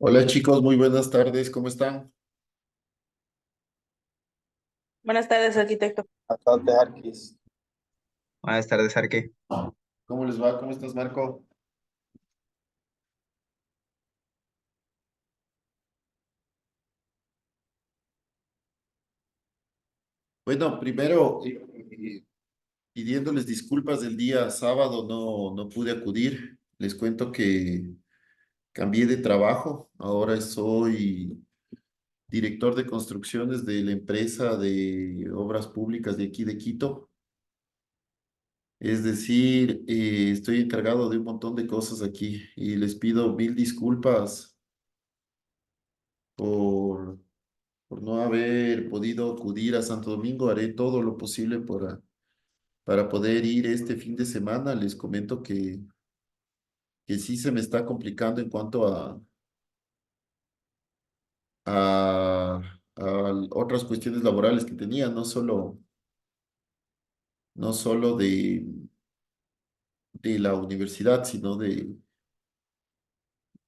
Hola chicos, muy buenas tardes, ¿cómo están? Buenas tardes, arquitecto. Bastante Arquis. Buenas tardes, Arque. ¿Cómo les va? ¿Cómo estás, Marco? Bueno, primero, pidiéndoles disculpas del día sábado, no pude acudir. Les cuento que cambié de trabajo, ahora soy director de construcciones de la empresa de obras públicas de aquí de Quito. Es decir, estoy encargado de un montón de cosas aquí y les pido mil disculpas por no haber podido acudir a Santo Domingo. Haré todo lo posible para poder ir este fin de semana. Les comento que sí se me está complicando en cuanto a otras cuestiones laborales que tenía, no solo de la universidad, sino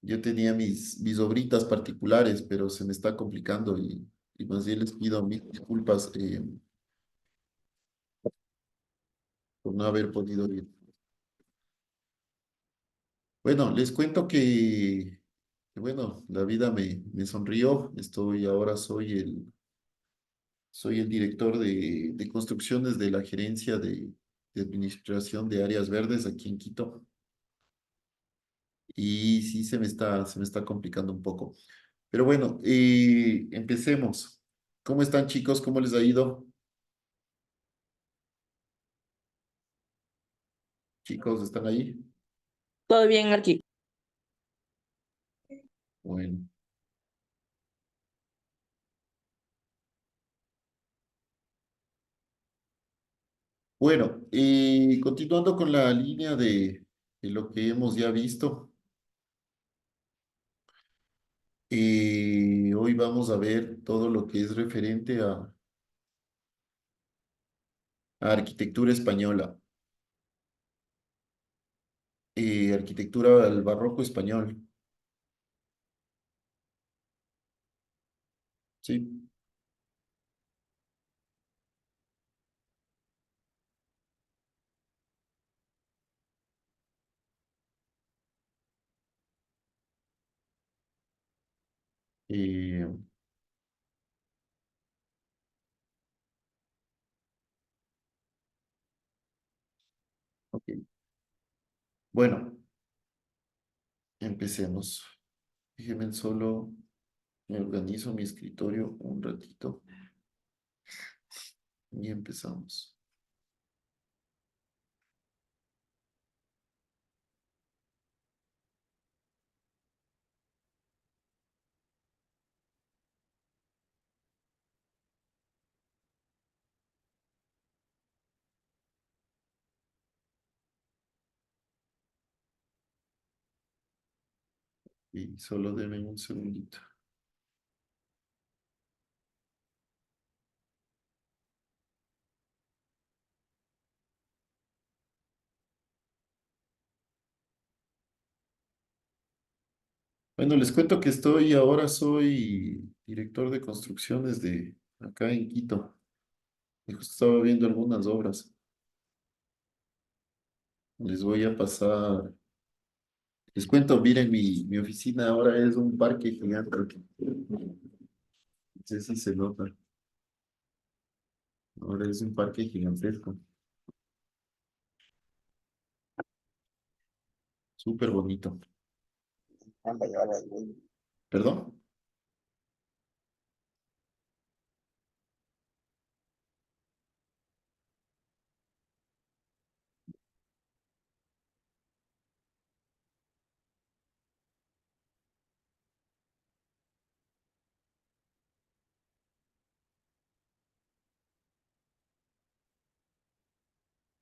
yo tenía mis obritas particulares, pero se me está complicando y más bien les pido mil disculpas por no haber podido ir. Bueno, les cuento bueno, la vida me sonrió. Soy el director de construcciones de la gerencia de administración de áreas verdes aquí en Quito. Y sí se me está complicando un poco. Pero bueno, empecemos. ¿Cómo están, chicos? ¿Cómo les ha ido? Chicos, ¿están ahí? ¿Todo bien, Arqui? Bueno. Bueno, continuando con la línea de lo que hemos ya visto. Hoy vamos a ver todo lo que es referente a arquitectura española, arquitectura del barroco español, ¿sí? Eh, ok. Bueno, empecemos. Déjenme solo, me organizo mi escritorio un ratito y empezamos. Y solo denme un segundito. Bueno, les cuento que soy director de construcciones de acá en Quito. Y justo estaba viendo algunas obras. Les voy a pasar. Les cuento, miren, mi oficina ahora es un parque gigante. No sé si se nota. Ahora es un parque gigantesco. Súper bonito. ¿Perdón?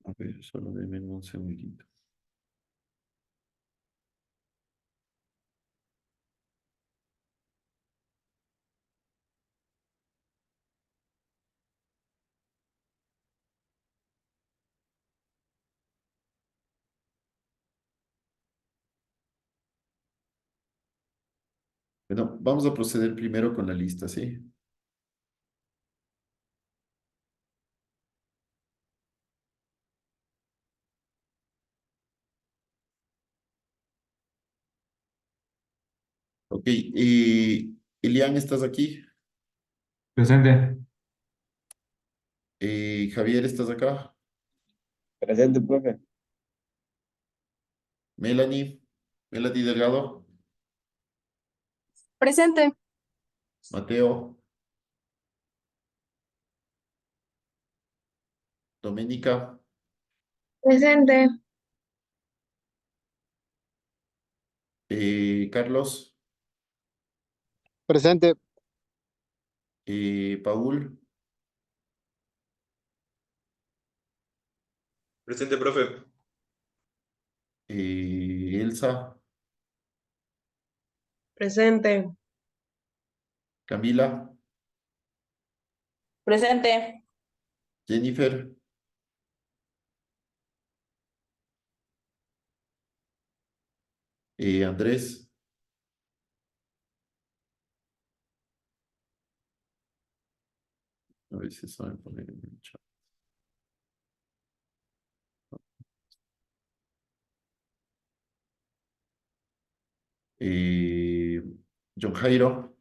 A ver, solo denme un segundito. Bueno, vamos a proceder primero con la lista, ¿sí? Ok, Elian, ¿estás aquí? Presente. Javier, ¿estás acá? Presente, profe. Melanie, Melanie Delgado, Presente. Mateo, Doménica, Presente. Carlos, Presente. Paul, Presente, profe. Elsa, Presente. Camila, Presente. Jennifer, Andrés, a ver si saben poner en el chat. Eh, John Jairo,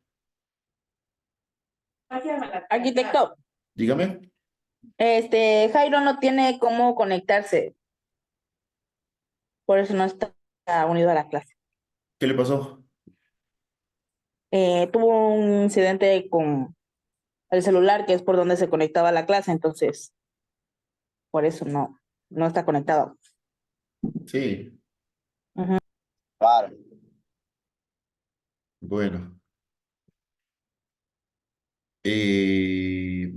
Arquitecto, dígame, Jairo no tiene cómo conectarse, por eso no está unido a la clase. ¿qué le pasó? Tuvo un incidente con el celular, que es por donde se conectaba a la clase, entonces por eso no está conectado. Sí, Claro. bueno. Eh,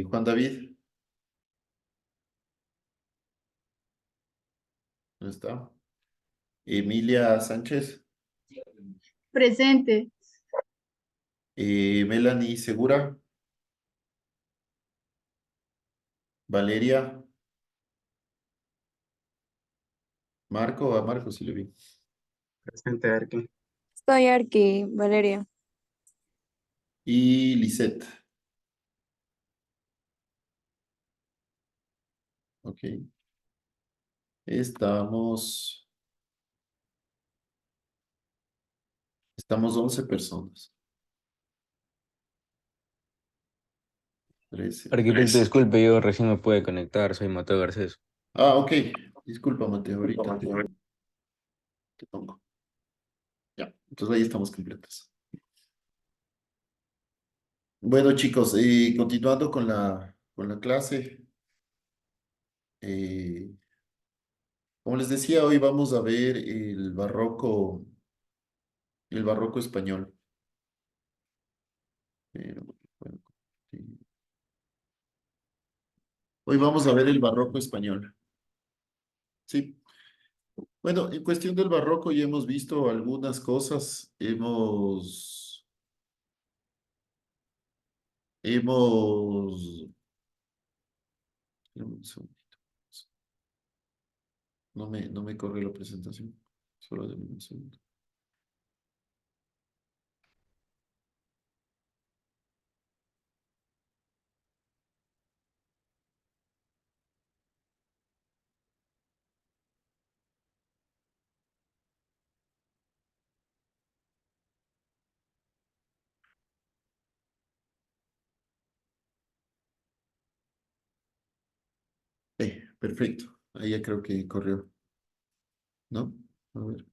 Juan David, ¿no está? Emilia Sánchez, Presente. Melanie Segura, Valeria, Marco, a Marco sí le vi. Presente, Arqui. Estoy aquí, Valeria. Y Lisette. Ok. Estamos 11 personas. 13. Arquitecto, disculpe, yo recién me pude conectar, soy Mateo Garcés. Ah, ok. Disculpa, Mateo, ahorita te pongo. Ya, entonces ahí estamos completos. Bueno, chicos, continuando con la clase. eh, Como les decía, hoy vamos a ver el barroco español. Bueno, sí. Hoy vamos a ver el barroco español. Sí. Bueno, en cuestión del barroco ya hemos visto algunas cosas. Hemos, espérame un segundito. No me corre la presentación. Solo denme un segundo. Perfecto. Ahí ya creo que corrió, ¿no? A ver.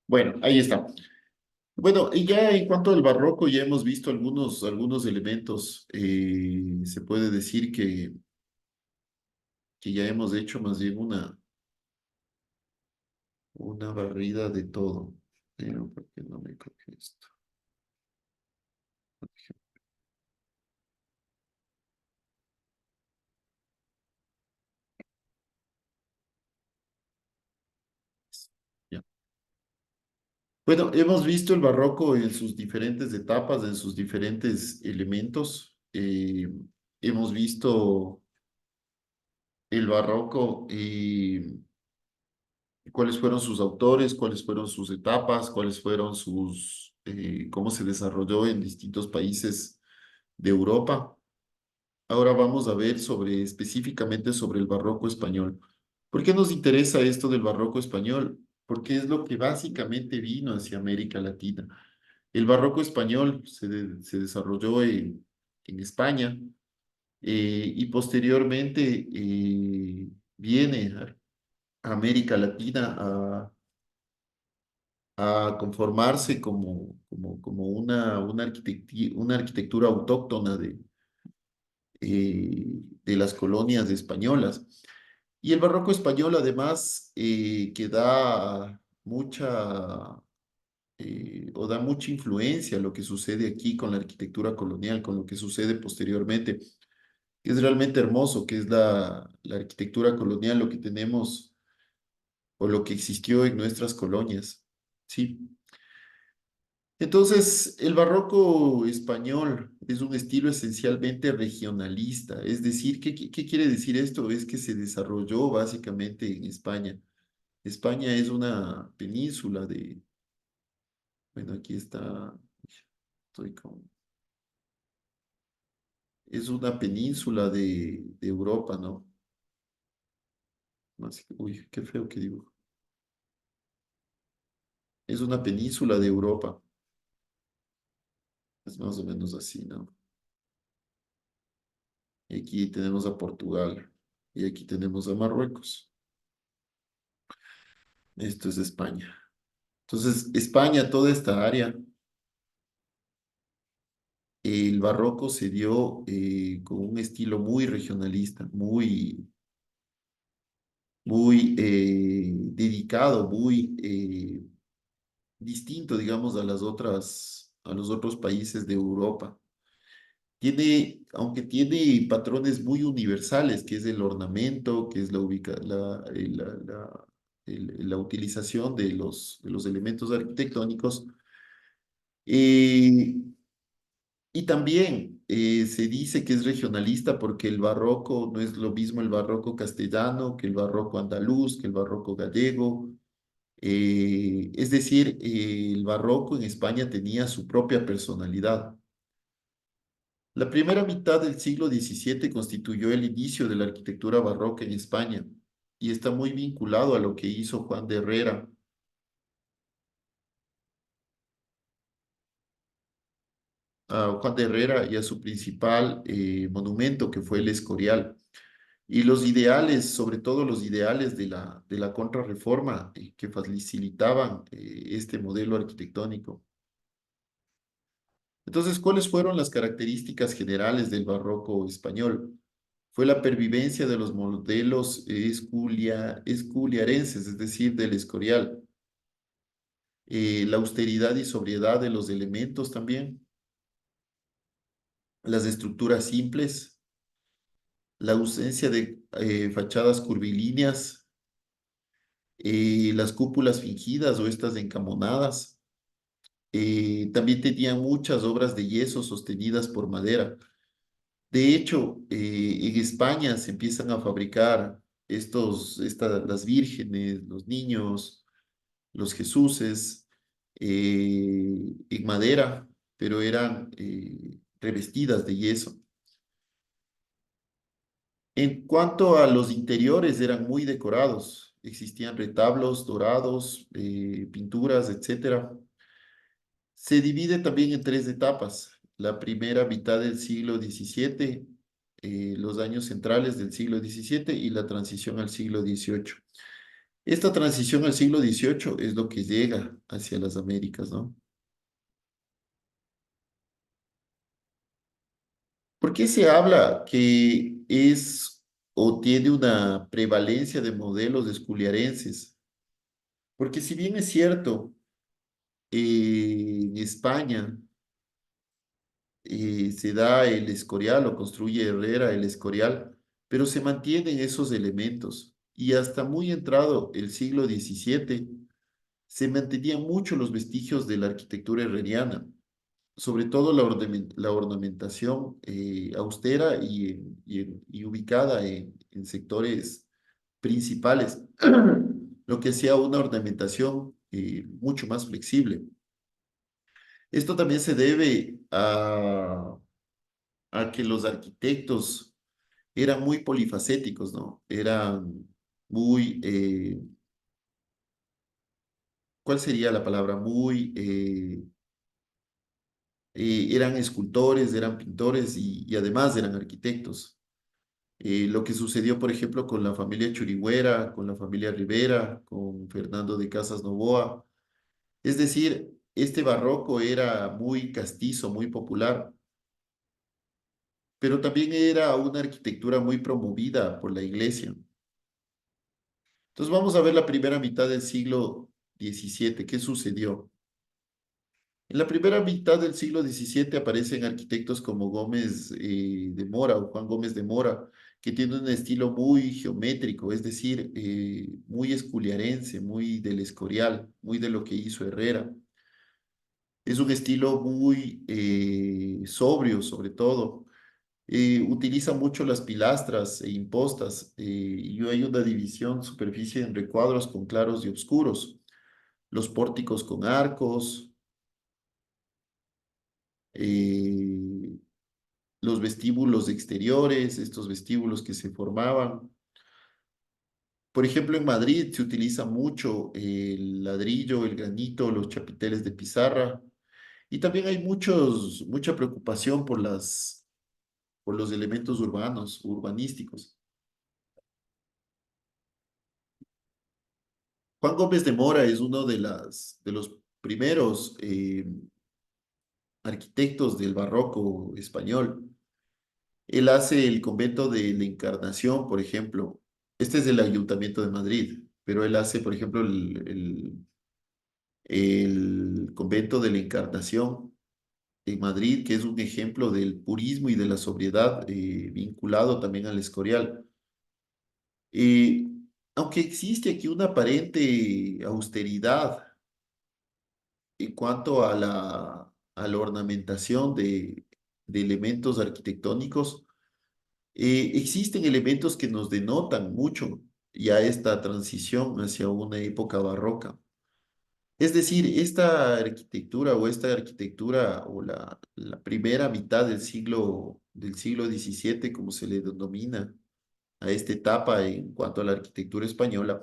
Bueno, ahí está. Bueno, y ya en cuanto al barroco, ya hemos visto algunos elementos. Se puede decir que ya hemos hecho más bien una barrida de todo. Pero, ¿por qué no me coge esto? Ya. Bueno, hemos visto el barroco en sus diferentes etapas, en sus diferentes elementos. Hemos visto el barroco y cuáles fueron sus autores, cuáles fueron sus etapas, cuáles fueron cómo se desarrolló en distintos países de Europa. Ahora vamos a ver específicamente sobre el barroco español. ¿Por qué nos interesa esto del barroco español? Porque es lo que básicamente vino hacia América Latina. El barroco español se desarrolló en España y posteriormente viene a América Latina a conformarse como una arquitectura autóctona de las colonias españolas. Y el barroco español, además, que da mucha influencia a lo que sucede aquí con la arquitectura colonial, con lo que sucede posteriormente, que es realmente hermoso, que es la arquitectura colonial, lo que tenemos o lo que existió en nuestras colonias. Sí. Entonces, el barroco español es un estilo esencialmente regionalista, es decir, ¿qué quiere decir esto? Es que se desarrolló básicamente en España. España es una península bueno, aquí está, estoy con, es una península de Europa, ¿no? Uy, qué feo que digo. Es una península de Europa, es más o menos así, ¿no? Y aquí tenemos a Portugal y aquí tenemos a Marruecos. Esto es España. Entonces, España, toda esta área, el barroco se dio con un estilo muy regionalista, muy dedicado, muy distinto, digamos, a los otros países de Europa. Aunque tiene patrones muy universales, que es el ornamento, que es la utilización de los elementos arquitectónicos, eh, y también se dice que es regionalista porque el barroco no es lo mismo el barroco castellano que el barroco andaluz, que el barroco gallego. Es decir, el barroco en España tenía su propia personalidad. La primera mitad del siglo XVII constituyó el inicio de la arquitectura barroca en España y está muy vinculado a lo que hizo Juan de Herrera. A Juan de Herrera y a su principal monumento, que fue el Escorial. Y los ideales, sobre todo los ideales de la Contrarreforma, que facilitaban este modelo arquitectónico. Entonces, ¿cuáles fueron las características generales del barroco español? Fue la pervivencia de los modelos esculiarenses, es decir, del Escorial. La austeridad y sobriedad de los elementos también. Las estructuras simples. La ausencia de fachadas curvilíneas. Las cúpulas fingidas o estas encamonadas. También tenían muchas obras de yeso sostenidas por madera. De hecho, en España se empiezan a fabricar las vírgenes, los niños, los Jesuses, en madera, pero eran revestidas de yeso. En cuanto a los interiores, eran muy decorados. Existían retablos dorados, pinturas, etcétera. Se divide también en tres etapas. La primera mitad del siglo XVII, los años centrales del siglo XVII y la transición al siglo XVIII. Esta transición al siglo XVIII es lo que llega hacia las Américas, ¿no? ¿Por qué se habla que es o tiene una prevalencia de modelos esculiarenses? Porque si bien es cierto, en España se da el Escorial o construye Herrera el Escorial, pero se mantienen esos elementos y hasta muy entrado el siglo XVII se mantenían mucho los vestigios de la arquitectura herreriana, sobre todo la ornamentación austera y ubicada en sectores principales, lo que hacía una ornamentación mucho más flexible. Esto también se debe a que los arquitectos eran muy polifacéticos, ¿no? Eran muy, ¿cuál sería la palabra? Muy, eran escultores, eran pintores y además eran arquitectos. Lo que sucedió, por ejemplo, con la familia Churigüera, con la familia Rivera, con Fernando de Casas Novoa. Es decir, este barroco era muy castizo, muy popular, pero también era una arquitectura muy promovida por la iglesia. Entonces vamos a ver la primera mitad del siglo XVII. ¿Qué sucedió? En la primera mitad del siglo XVII aparecen arquitectos como Gómez de Mora o Juan Gómez de Mora, que tienen un estilo muy geométrico, es decir, muy esculiarense, muy del Escorial, muy de lo que hizo Herrera. Es un estilo muy sobrio, sobre todo. Utiliza mucho las pilastras e impostas y hay una división superficie en recuadros con claros y oscuros. Los pórticos con arcos, eh, los vestíbulos exteriores, estos vestíbulos que se formaban. Por ejemplo, en Madrid se utiliza mucho el ladrillo, el granito, los chapiteles de pizarra y también hay mucha preocupación por los elementos urbanos, urbanísticos. Juan Gómez de Mora es uno de los primeros arquitectos del barroco español. Él hace el convento de la Encarnación, por ejemplo. Este es del Ayuntamiento de Madrid, pero él hace, por ejemplo, el convento de la Encarnación en Madrid, que es un ejemplo del purismo y de la sobriedad vinculado también al Escorial. Eh, Aunque existe aquí una aparente austeridad en cuanto a la ornamentación de elementos arquitectónicos, existen elementos que nos denotan mucho ya esta transición hacia una época barroca. Es decir, esta arquitectura o la primera mitad del siglo XVII, como se le denomina a esta etapa en cuanto a la arquitectura española,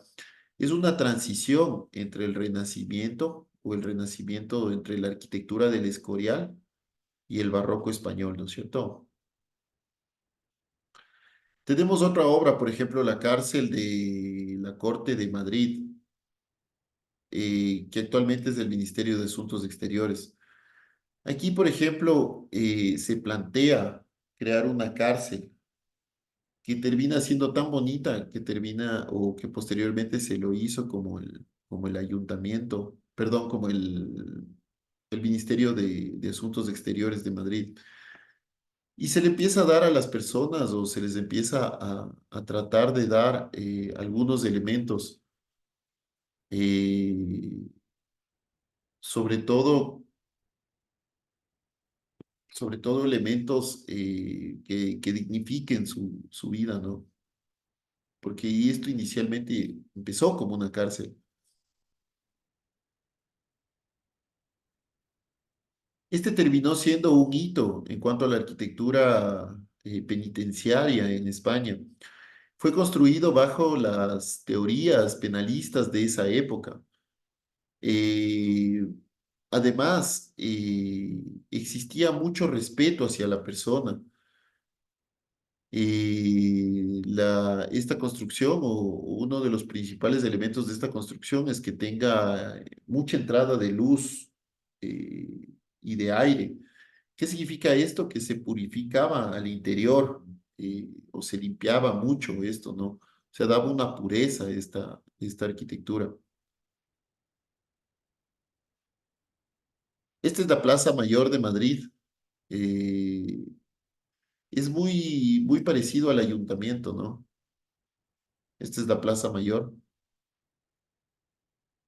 es una transición entre el Renacimiento o el Renacimiento entre la arquitectura del Escorial y el barroco español, ¿no es cierto? Tenemos otra obra, por ejemplo, la cárcel de la Corte de Madrid, que actualmente es del Ministerio de Asuntos Exteriores. Aquí, por ejemplo, se plantea crear una cárcel que termina siendo tan bonita que termina o que posteriormente se lo hizo como el ayuntamiento, perdón, como el Ministerio de Asuntos Exteriores de Madrid. Y se le empieza a dar a las personas o se les empieza a tratar de dar algunos elementos, eh, sobre todo, sobre todo elementos que dignifiquen su vida, ¿no? Porque esto inicialmente empezó como una cárcel. Este terminó siendo un hito en cuanto a la arquitectura penitenciaria en España. Fue construido bajo las teorías penalistas de esa época. Eh, Además, existía mucho respeto hacia la persona. Esta construcción o uno de los principales elementos de esta construcción es que tenga mucha entrada de luz y de aire. ¿Qué significa esto? Que se purificaba al interior o se limpiaba mucho esto, ¿no? O sea, daba una pureza a esta arquitectura. Esta es la Plaza Mayor de Madrid. Eh, es muy parecido al ayuntamiento, ¿no? Esta es la Plaza Mayor.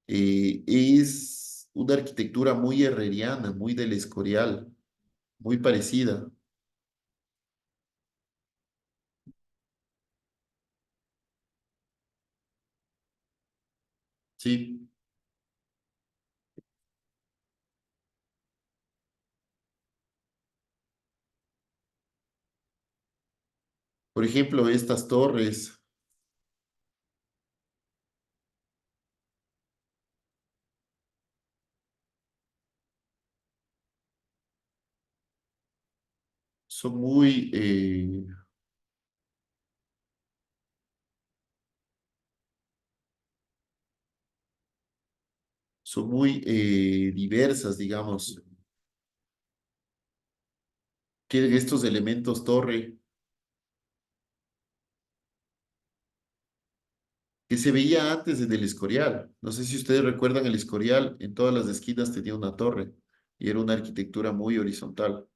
Es una arquitectura muy herreriana, muy del Escorial, muy parecida. Sí. Por ejemplo, estas torres son muy diversas, digamos. Tienen estos elementos torre que se veía antes desde el Escorial. No sé si ustedes recuerdan el Escorial, en todas las esquinas tenía una torre y era una arquitectura muy horizontal.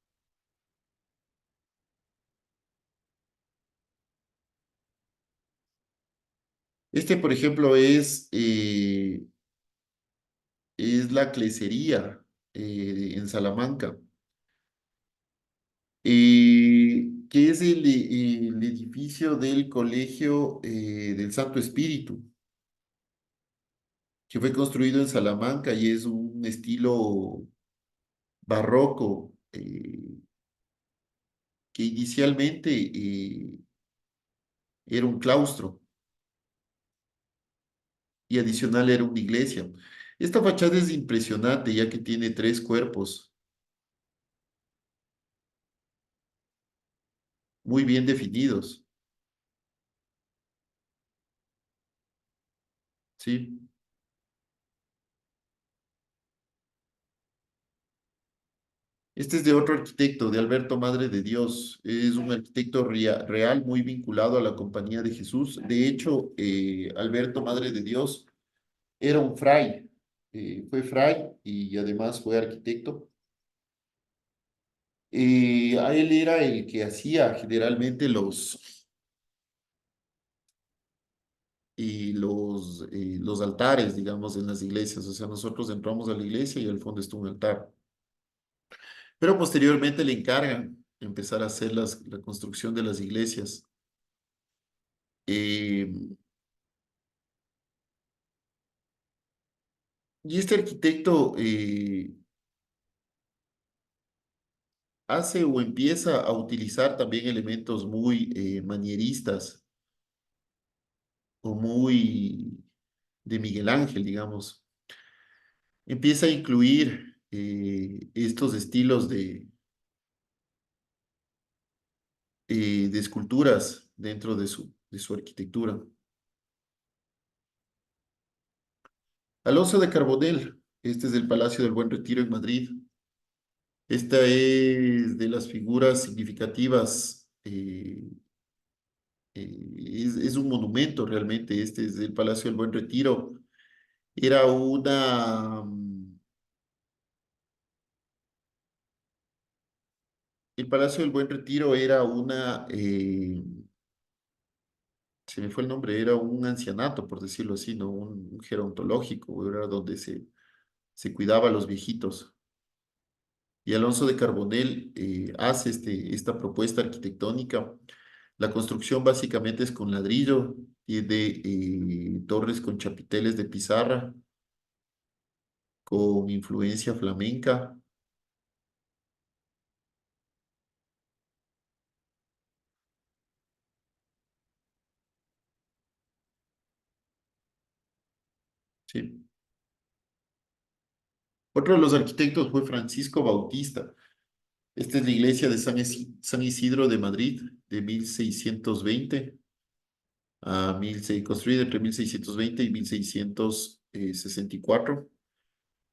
Este, por ejemplo, es la Clesería en Salamanca, que es el edificio del Colegio del Santo Espíritu, que fue construido en Salamanca y es un estilo barroco, que inicialmente era un claustro y adicional era una iglesia. Esta fachada es impresionante ya que tiene tres cuerpos muy bien definidos, ¿sí? Este es de otro arquitecto, de Alberto Madre de Dios. Es un arquitecto real muy vinculado a la Compañía de Jesús. De hecho, Alberto Madre de Dios era un fray, fue fray y además fue arquitecto. A él era el que hacía generalmente los altares, digamos, en las iglesias. O sea, nosotros entramos a la iglesia y al fondo está un altar. Pero posteriormente le encargan empezar a hacer la construcción de las iglesias. Eh, y este arquitecto hace o empieza a utilizar también elementos muy manieristas o muy de Miguel Ángel, digamos. Empieza a incluir estos estilos de esculturas dentro de su arquitectura. Alonso de Carbonell, este es del Palacio del Buen Retiro en Madrid. Esta es de las figuras significativas, es un monumento realmente, este es del Palacio del Buen Retiro. Era el Palacio del Buen Retiro era se me fue el nombre, era un ancianato, por decirlo así, ¿no? Un gerontológico, era donde se cuidaba a los viejitos. Y Alonso de Carbonell hace esta propuesta arquitectónica. La construcción básicamente es con ladrillo, tiene torres con chapiteles de pizarra, con influencia flamenca. Sí. Otro de los arquitectos fue Francisco Bautista. Esta es la iglesia de San Isidro de Madrid, de 1620 construida entre 1620 y 1664.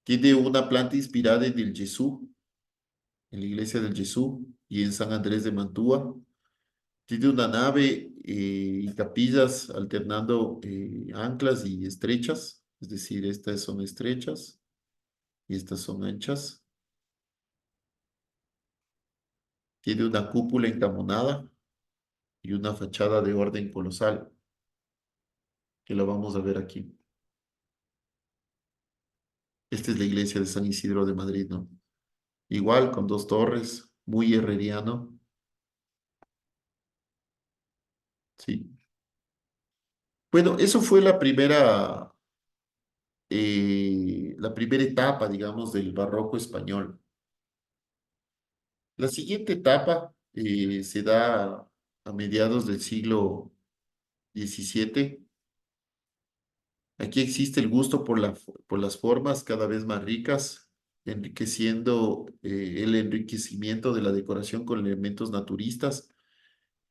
Tiene una planta inspirada en el Jesús, en la iglesia del Jesús y en San Andrés de Mantua. Tiene una nave y capillas alternando anclas y estrechas, es decir, estas son estrechas y estas son anchas. Tiene una cúpula encamonada y una fachada de orden colosal, que lo vamos a ver aquí. Esta es la iglesia de San Isidro de Madrid, ¿no? Igual, con dos torres, muy herreriano, sí. Bueno, eso fue la primera etapa, digamos, del barroco español. La siguiente etapa se da a mediados del siglo XVII. Aquí existe el gusto por las formas cada vez más ricas, enriqueciendo el enriquecimiento de la decoración con elementos naturistas.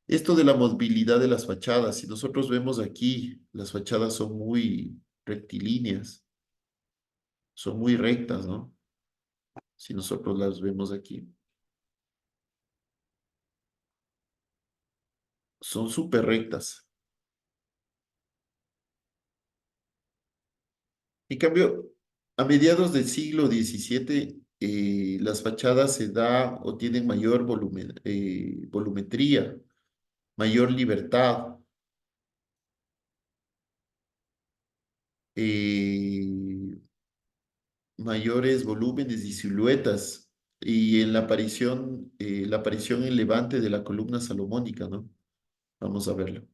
Esto de la movilidad de las fachadas, si nosotros vemos aquí, las fachadas son muy rectilíneas, son muy rectas, ¿no? Si nosotros las vemos aquí, son súper rectas. En cambio, a mediados del siglo XVII, las fachadas se da o tienen mayor volumetría, mayor libertad, eh, mayores volúmenes y siluetas, y en la aparición en levante de la columna salomónica, ¿no? Vamos a verlo.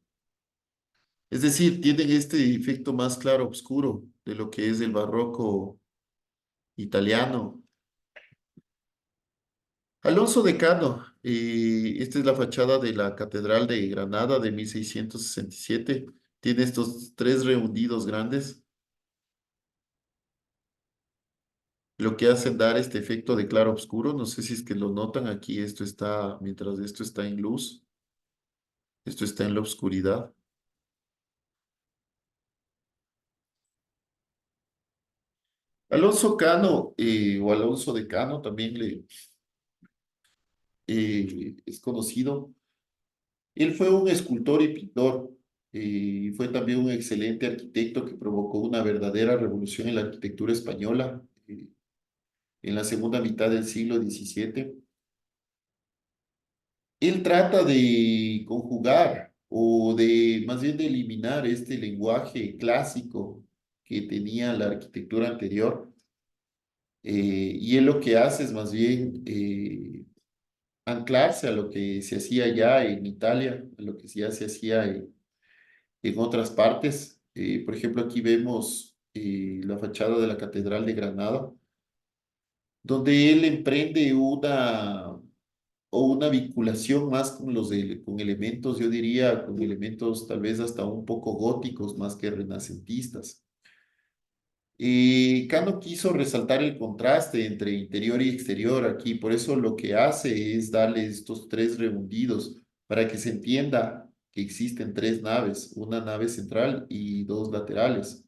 Es decir, tienen este efecto más claro oscuro de lo que es el barroco italiano. Alonso de Cano, esta es la fachada de la Catedral de Granada de 1667. Tiene estos tres rehundidos grandes, lo que hace dar este efecto de claro oscuro. No sé si es que lo notan aquí, esto está, mientras esto está en luz, esto está en la oscuridad. Alonso Cano, o Alonso de Cano, también es conocido. Él fue un escultor y pintor, y fue también un excelente arquitecto que provocó una verdadera revolución en la arquitectura española en la segunda mitad del siglo XVII. Él trata de conjugar o de más bien de eliminar este lenguaje clásico que tenía la arquitectura anterior, y él lo que hace es más bien anclarse a lo que se hacía ya en Italia, a lo que ya se hacía en otras partes. Por ejemplo, aquí vemos la fachada de la Catedral de Granada, donde él emprende una vinculación más con elementos, yo diría, con elementos tal vez hasta un poco góticos más que renacentistas. Cano quiso resaltar el contraste entre interior y exterior aquí, por eso lo que hace es darle estos tres rehundidos para que se entienda que existen tres naves, una nave central y dos laterales.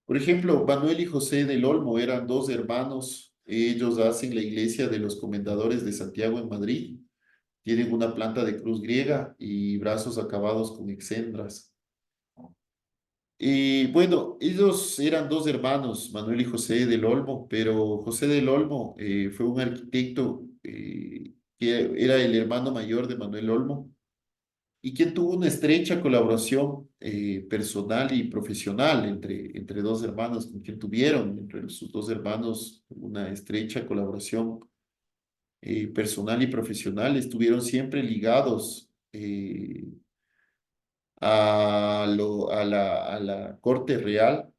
Por ejemplo, Manuel y José del Olmo eran dos hermanos. Ellos hacen la iglesia de los Comendadores de Santiago en Madrid. Tienen una planta de cruz griega y brazos acabados con exendras. Bueno, ellos eran dos hermanos, Manuel y José del Olmo, pero José del Olmo fue un arquitecto que era el hermano mayor de Manuel Olmo y quien tuvo una estrecha colaboración personal y profesional entre dos hermanos, con quien tuvieron entre sus dos hermanos una estrecha colaboración personal y profesional. Estuvieron siempre ligados a la corte real.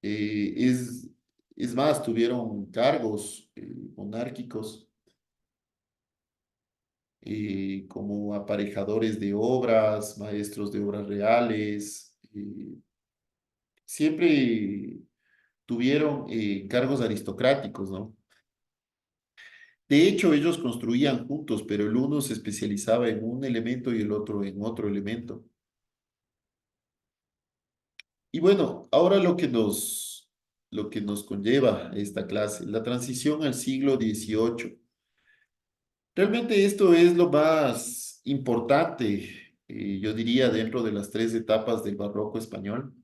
Eh, es, es más, tuvieron cargos monárquicos como aparejadores de obras, maestros de obras reales. Siempre tuvieron cargos aristocráticos, ¿no? De hecho, ellos construían juntos, pero el uno se especializaba en un elemento y el otro en otro elemento. Y bueno, ahora lo que nos conlleva esta clase, la transición al siglo XVIII. Realmente esto es lo más importante, yo diría, dentro de las tres etapas del barroco español.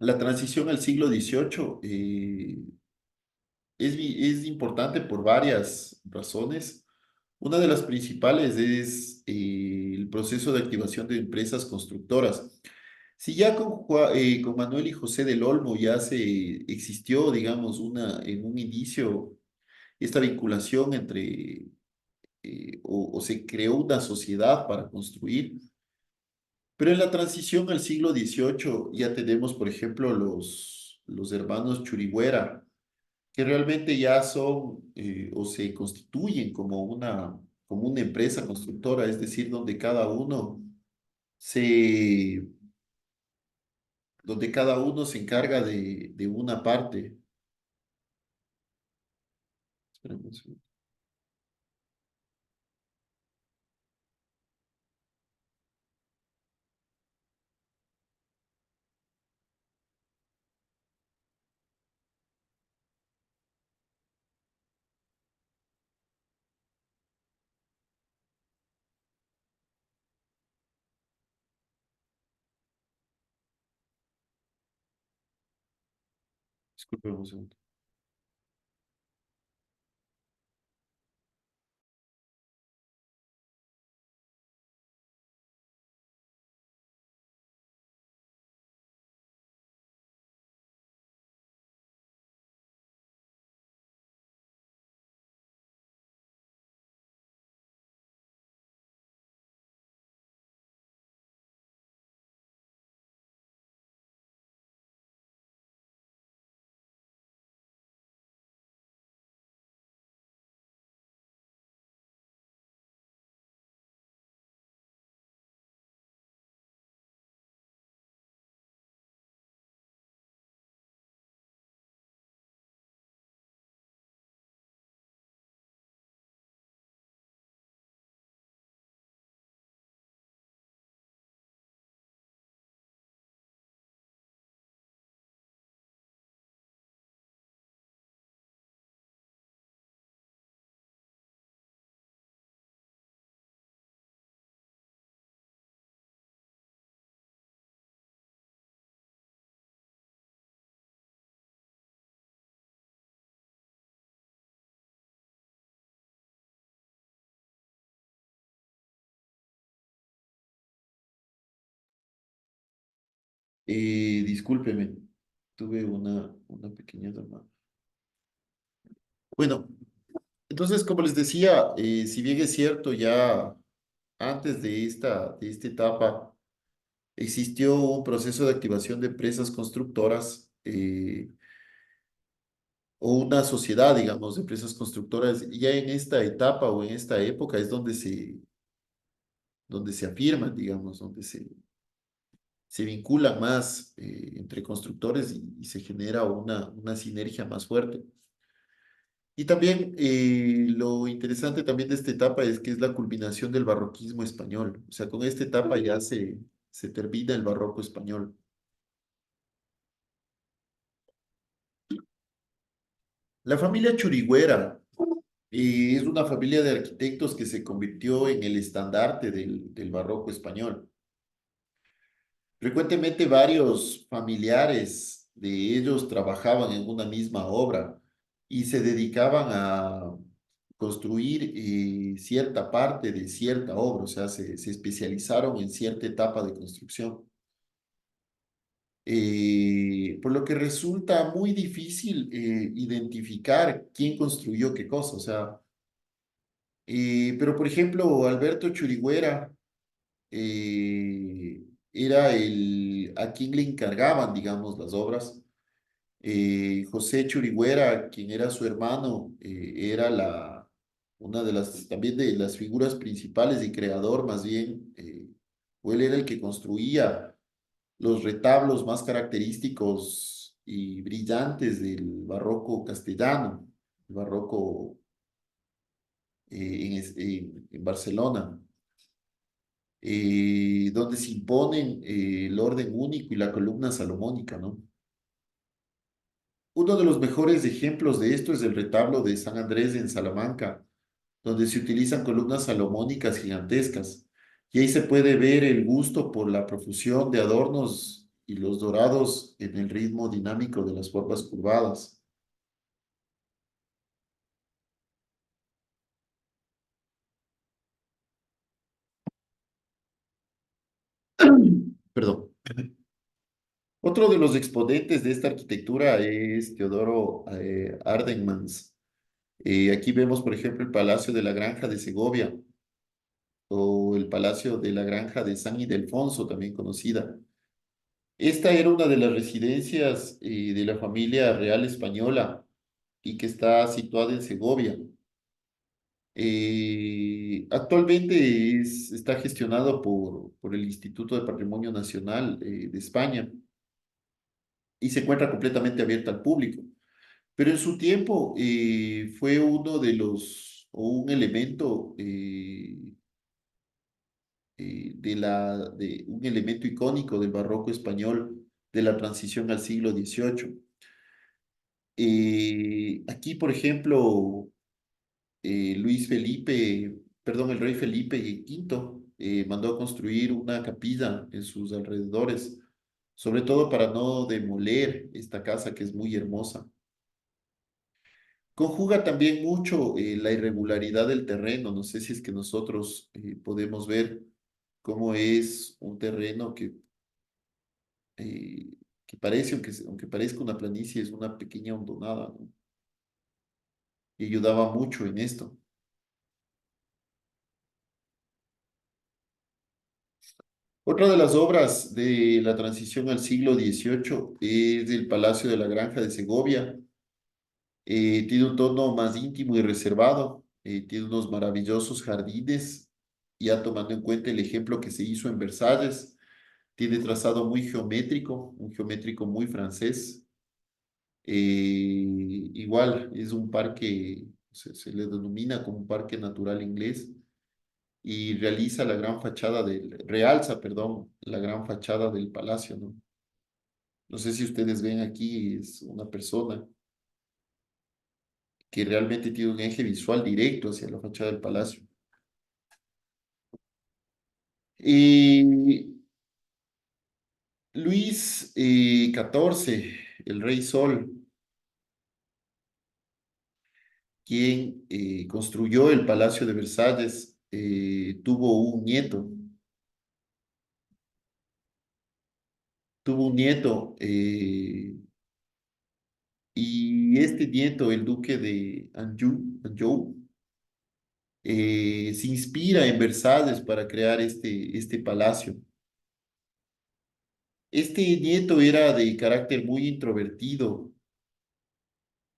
La transición al siglo XVIII es importante por varias razones. Una de las principales es el proceso de activación de empresas constructoras. Si ya con Manuel y José del Olmo ya existió, digamos, en un inicio, esta vinculación o se creó una sociedad para construir. Pero en la transición al siglo XVIII ya tenemos, por ejemplo, los hermanos Churigüera, que realmente ya son o se constituyen como una empresa constructora, es decir, se, donde cada uno se encarga de una parte. Espérame un segundo. Disculpe un segundo. Discúlpeme, tuve una pequeña llamada. Bueno, entonces, como les decía, si bien es cierto, ya antes de esta etapa existió un proceso de activación de empresas constructoras o una sociedad, digamos, de empresas constructoras, y ya en esta etapa o en esta época es donde se afirman, digamos, se vinculan más entre constructores y se genera una sinergia más fuerte. Y también lo interesante también de esta etapa es que es la culminación del barroquismo español. O sea, con esta etapa ya se termina el barroco español. La familia Churigüera es una familia de arquitectos que se convirtió en el estandarte del barroco español. Frecuentemente varios familiares de ellos trabajaban en una misma obra y se dedicaban a construir cierta parte de cierta obra, o sea, se especializaron en cierta etapa de construcción. Por lo que resulta muy difícil identificar quién construyó qué cosa, o sea, pero por ejemplo, Alberto Churigüera era a quien le encargaban, digamos, las obras. José Churigüera, quien era su hermano, era una de las, también de las figuras principales y creador, más bien, o él era el que construía los retablos más característicos y brillantes del barroco castellano, el barroco en Barcelona, donde se imponen el orden único y la columna salomónica, ¿no? Uno de los mejores ejemplos de esto es el retablo de San Andrés en Salamanca, donde se utilizan columnas salomónicas gigantescas. Y ahí se puede ver el gusto por la profusión de adornos y los dorados en el ritmo dinámico de las formas curvadas. Perdón. Otro de los exponentes de esta arquitectura es Teodoro Ardemans, Aquí vemos, por ejemplo, el Palacio de la Granja de Segovia o el Palacio de la Granja de San Ildefonso, también conocida. Esta era una de las residencias de la familia real española y que está situada en Segovia. Actualmente está gestionado por el Instituto de Patrimonio Nacional de España y se encuentra completamente abierta al público. Pero en su tiempo fue uno de o un elemento un elemento icónico del barroco español de la transición al siglo XVIII. Aquí, por ejemplo, el rey Felipe V mandó a construir una capilla en sus alrededores, sobre todo para no demoler esta casa que es muy hermosa. Conjuga también mucho la irregularidad del terreno. No sé si es que nosotros podemos ver cómo es un terreno eh, que parece, aunque parezca una planicie, es una pequeña hondonada, ¿no? Y ayudaba mucho en esto. Otra de las obras de la transición al siglo XVIII es el Palacio de la Granja de Segovia. Tiene un tono más íntimo y reservado, tiene unos maravillosos jardines, ya tomando en cuenta el ejemplo que se hizo en Versalles, tiene trazado muy geométrico, un geométrico muy francés. Igual es un parque, se le denomina como un parque natural inglés y realza, perdón, la gran fachada del palacio, ¿no? No sé si ustedes ven aquí, es una persona que realmente tiene un eje visual directo hacia la fachada del palacio. Y Luis XIV, el rey Sol, quien construyó el Palacio de Versalles, tuvo un nieto, y este nieto, el duque de Anjou, se inspira en Versalles para crear este palacio. Este nieto era de carácter muy introvertido,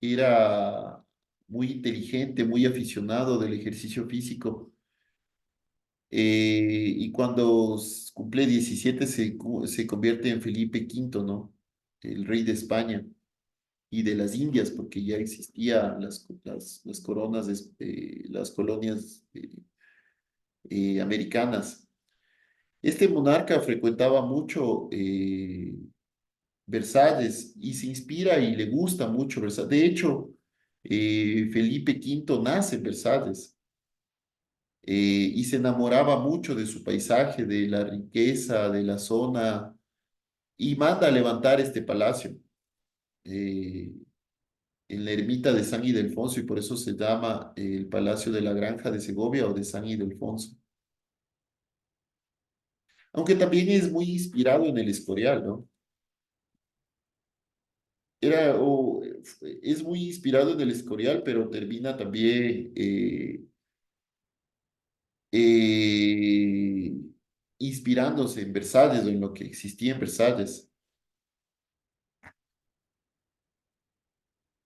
era muy inteligente, muy aficionado del ejercicio físico. Y cuando cumple 17 se convierte en Felipe V, ¿no? El rey de España y de las Indias, porque ya existían las coronas, las colonias americanas. Este monarca frecuentaba mucho Versalles y se inspira y le gusta mucho Versalles. De hecho, Felipe V nace en Versalles y se enamoraba mucho de su paisaje, de la riqueza, de la zona, y manda a levantar este palacio eh, en la ermita de San Ildefonso y por eso se llama el Palacio de la Granja de Segovia o de San Ildefonso. Aunque también es muy inspirado en el Escorial, ¿no? Es muy inspirado en el Escorial, pero termina también eh, inspirándose en Versalles o en lo que existía en Versalles.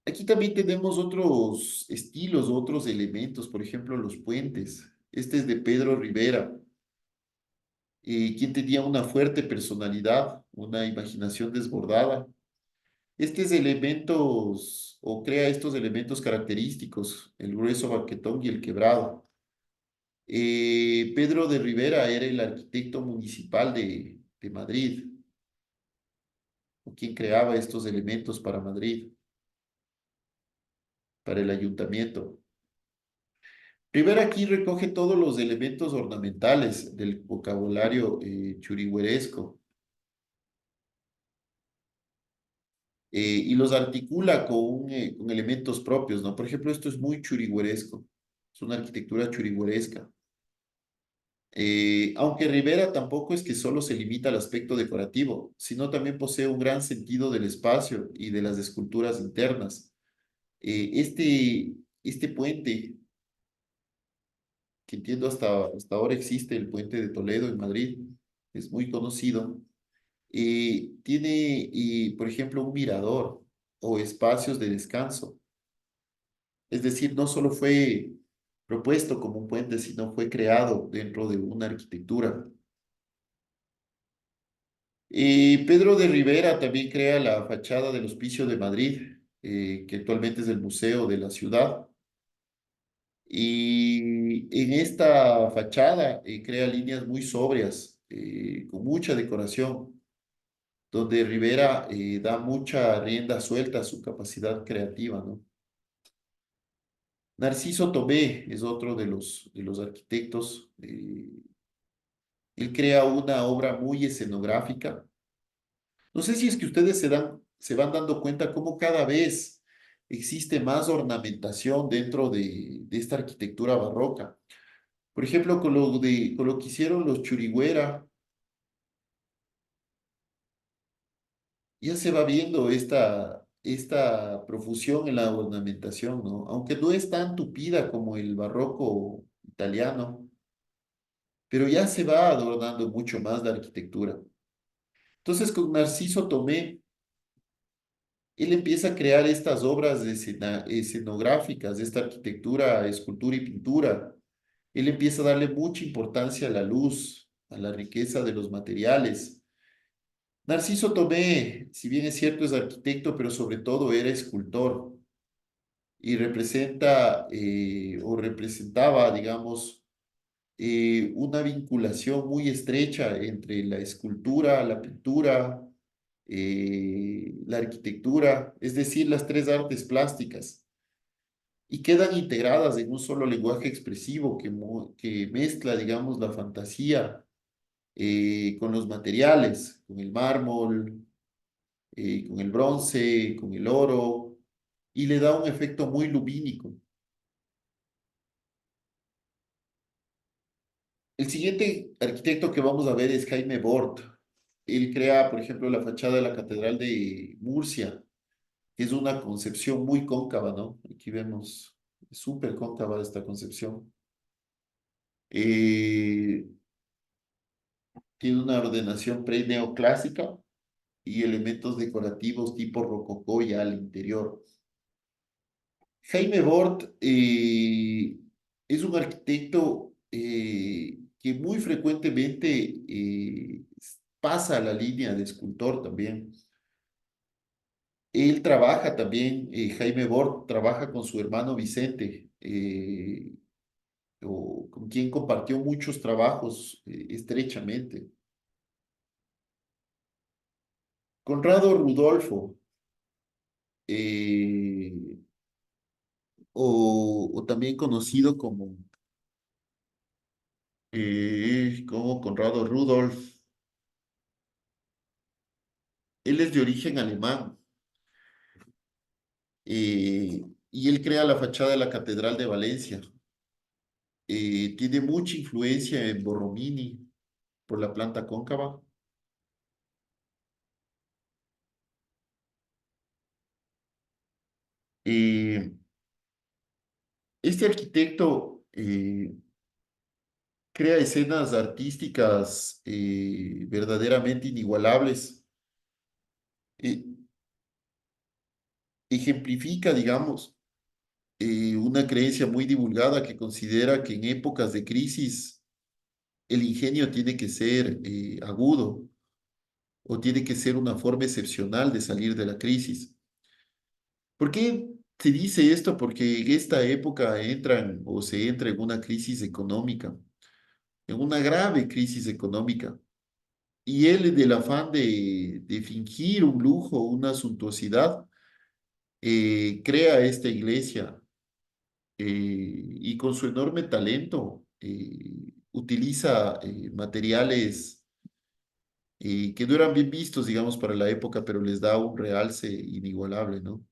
Aquí también tenemos otros estilos, otros elementos, por ejemplo, los puentes. Este es de Pedro Rivera, quien tenía una fuerte personalidad, una imaginación desbordada. Estos elementos, o crea estos elementos característicos, el grueso baquetón y el quebrado. Pedro de Rivera era el arquitecto municipal de Madrid, o quien creaba estos elementos para Madrid, para el ayuntamiento. Rivera aquí recoge todos los elementos ornamentales del vocabulario churigüeresco y los articula con elementos propios, ¿no? Por ejemplo, esto es muy churigüeresco, es una arquitectura churigüeresca. Aunque Rivera tampoco es que solo se limita al aspecto decorativo, sino también posee un gran sentido del espacio y de las esculturas internas. Este este puente, que entiendo hasta ahora existe, el puente de Toledo en Madrid, es muy conocido, tiene, por ejemplo, un mirador o espacios de descanso. Es decir, no solo fue propuesto como un puente, sino fue creado dentro de una arquitectura. Pedro de Rivera también crea la fachada del Hospicio de Madrid, que actualmente es el museo de la ciudad. Y en esta fachada crea líneas muy sobrias, con mucha decoración, donde Rivera da mucha rienda suelta a su capacidad creativa, ¿no? Narciso Tomé es otro de los arquitectos. Él crea una obra muy escenográfica. No sé si es que ustedes se van dando cuenta cómo cada vez existe más ornamentación dentro de esta arquitectura barroca. Por ejemplo, con lo que hicieron los Churigüera, ya se va viendo esta profusión en la ornamentación, ¿no? Aunque no es tan tupida como el barroco italiano, pero ya se va adornando mucho más la arquitectura. Entonces, con Narciso Tomé, él empieza a crear estas obras escenográficas, de esta arquitectura, escultura y pintura. Él empieza a darle mucha importancia a la luz, a la riqueza de los materiales. Narciso Tomé, si bien es cierto, es arquitecto, pero sobre todo era escultor y representa o representaba, digamos, una vinculación muy estrecha entre la escultura, la pintura, la arquitectura, es decir, las tres artes plásticas, y quedan integradas en un solo lenguaje expresivo que mezcla, digamos, la fantasía con los materiales, con el mármol, con el bronce, con el oro, y le da un efecto muy lumínico. El siguiente arquitecto que vamos a ver es Jaime Bort. Él crea, por ejemplo, la fachada de la Catedral de Murcia, que es una concepción muy cóncava, ¿no? Aquí vemos, súper cóncava esta concepción. Eh, Tiene una ordenación pre-neoclásica y elementos decorativos tipo rococó ya al interior. Jaime Bort es un arquitecto que muy frecuentemente pasa a la línea de escultor también. Él trabaja también, Jaime Bort trabaja con su hermano Vicente, con quien compartió muchos trabajos estrechamente. Conrado Rudolfo, eh, o también conocido como Conrado Rudolf, él es de origen alemán. Y él crea la fachada de la Catedral de Valencia. Tiene mucha influencia en Borromini por la planta cóncava. Eh, este arquitecto crea escenas artísticas verdaderamente inigualables. Eh, Ejemplifica, digamos, una creencia muy divulgada que considera que en épocas de crisis el ingenio tiene que ser agudo o tiene que ser una forma excepcional de salir de la crisis. ¿Por qué se dice esto? Porque en esta época entran o se entra en una crisis económica, en una grave crisis económica. Y él, del afán de fingir un lujo, una suntuosidad, crea esta iglesia y con su enorme talento utiliza materiales que no eran bien vistos, digamos, para la época, pero les da un realce inigualable, ¿no?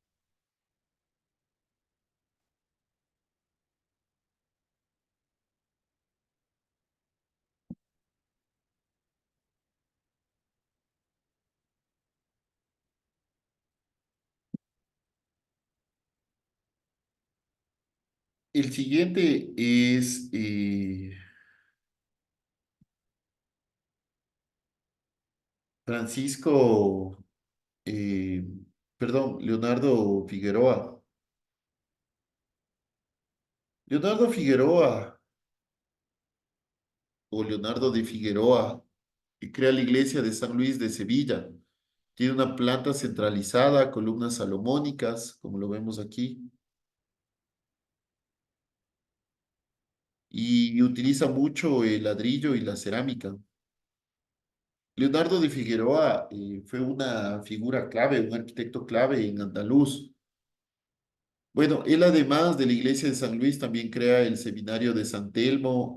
El siguiente es Francisco, eh, perdón, Leonardo Figueroa. Leonardo Figueroa o Leonardo de Figueroa, que crea la iglesia de San Luis de Sevilla. Tiene una planta centralizada, columnas salomónicas, como lo vemos aquí, y utiliza mucho el ladrillo y la cerámica. Leonardo de Figueroa fue una figura clave, un arquitecto clave en andaluz. Bueno, él además de la iglesia de San Luis también crea el seminario de San Telmo,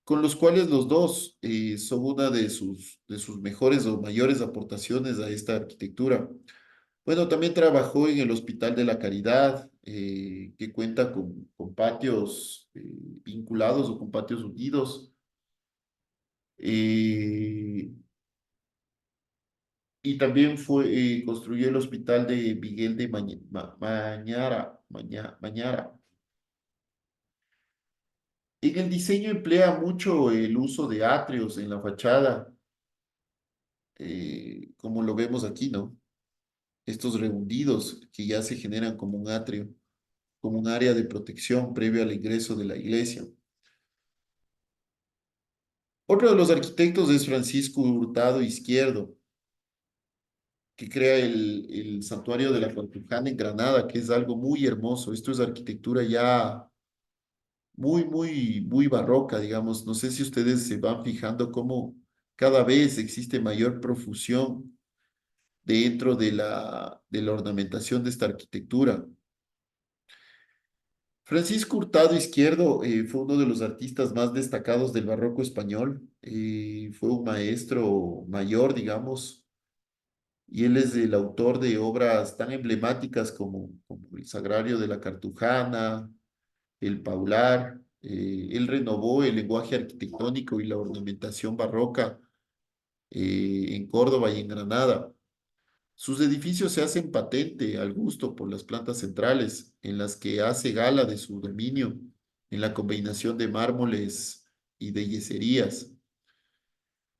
con los cuales los dos son una de sus mejores o mayores aportaciones a esta arquitectura. Bueno, también trabajó en el Hospital de la Caridad, que cuenta con patios vinculados o con patios unidos. Eh, y también construyó el Hospital de Miguel de Mañara. En el diseño emplea mucho el uso de atrios en la fachada, como lo vemos aquí, ¿no? Estos rehundidos que ya se generan como un atrio, como un área de protección previo al ingreso de la iglesia. Otro de los arquitectos es Francisco Hurtado Izquierdo, que crea el Santuario de la Cartujana en Granada, que es algo muy hermoso. Esto es arquitectura ya muy barroca, digamos. No sé si ustedes se van fijando cómo cada vez existe mayor profusión dentro de la ornamentación de esta arquitectura. Francisco Hurtado Izquierdo fue uno de los artistas más destacados del barroco español. Fue un maestro mayor, digamos, y él es el autor de obras tan emblemáticas como el Sagrario de la Cartujana, el Paular. Él renovó el lenguaje arquitectónico y la ornamentación barroca en Córdoba y en Granada. Sus edificios se hacen patente al gusto por las plantas centrales, en las que hace gala de su dominio en la combinación de mármoles y de yeserías.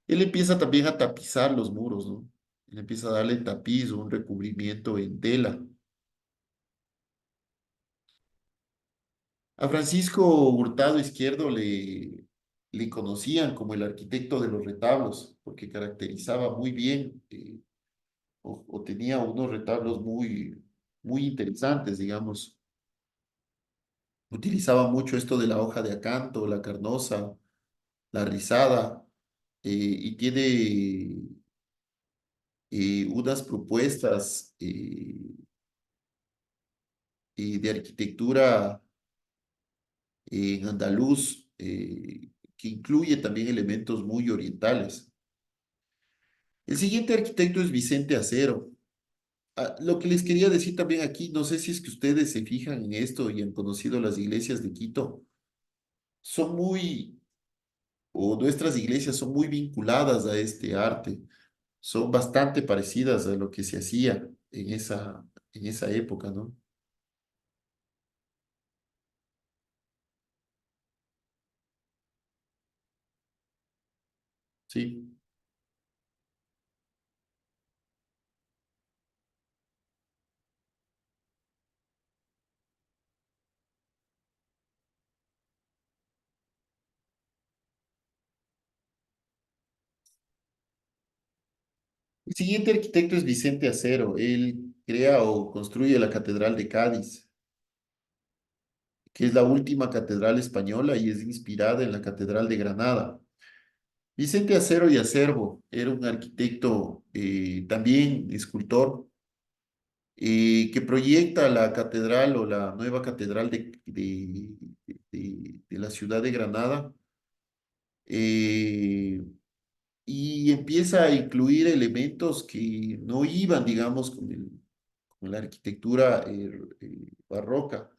Él empieza también a tapizar los muros, ¿no? Él empieza a darle tapiz o un recubrimiento en tela. A Francisco Hurtado Izquierdo le conocían como el arquitecto de los retablos, porque caracterizaba muy bien o tenía unos retablos muy interesantes, digamos. Utilizaba mucho esto de la hoja de acanto, la carnosa, la rizada, y tiene unas propuestas de arquitectura en andaluz que incluye también elementos muy orientales. El siguiente arquitecto es Vicente Acero. Ah, lo que les quería decir también aquí, no sé si es que ustedes se fijan en esto y han conocido las iglesias de Quito, son muy, o nuestras iglesias son muy vinculadas a este arte, son bastante parecidas a lo que se hacía en esa época, ¿no? Sí. El siguiente arquitecto es Vicente Acero. Él crea o construye la Catedral de Cádiz, que es la última catedral española y es inspirada en la Catedral de Granada. Vicente Acero y Acervo era un arquitecto, también escultor, que proyecta la catedral o la nueva catedral de la ciudad de Granada, eh, y empieza a incluir elementos que no iban, digamos, con la arquitectura barroca.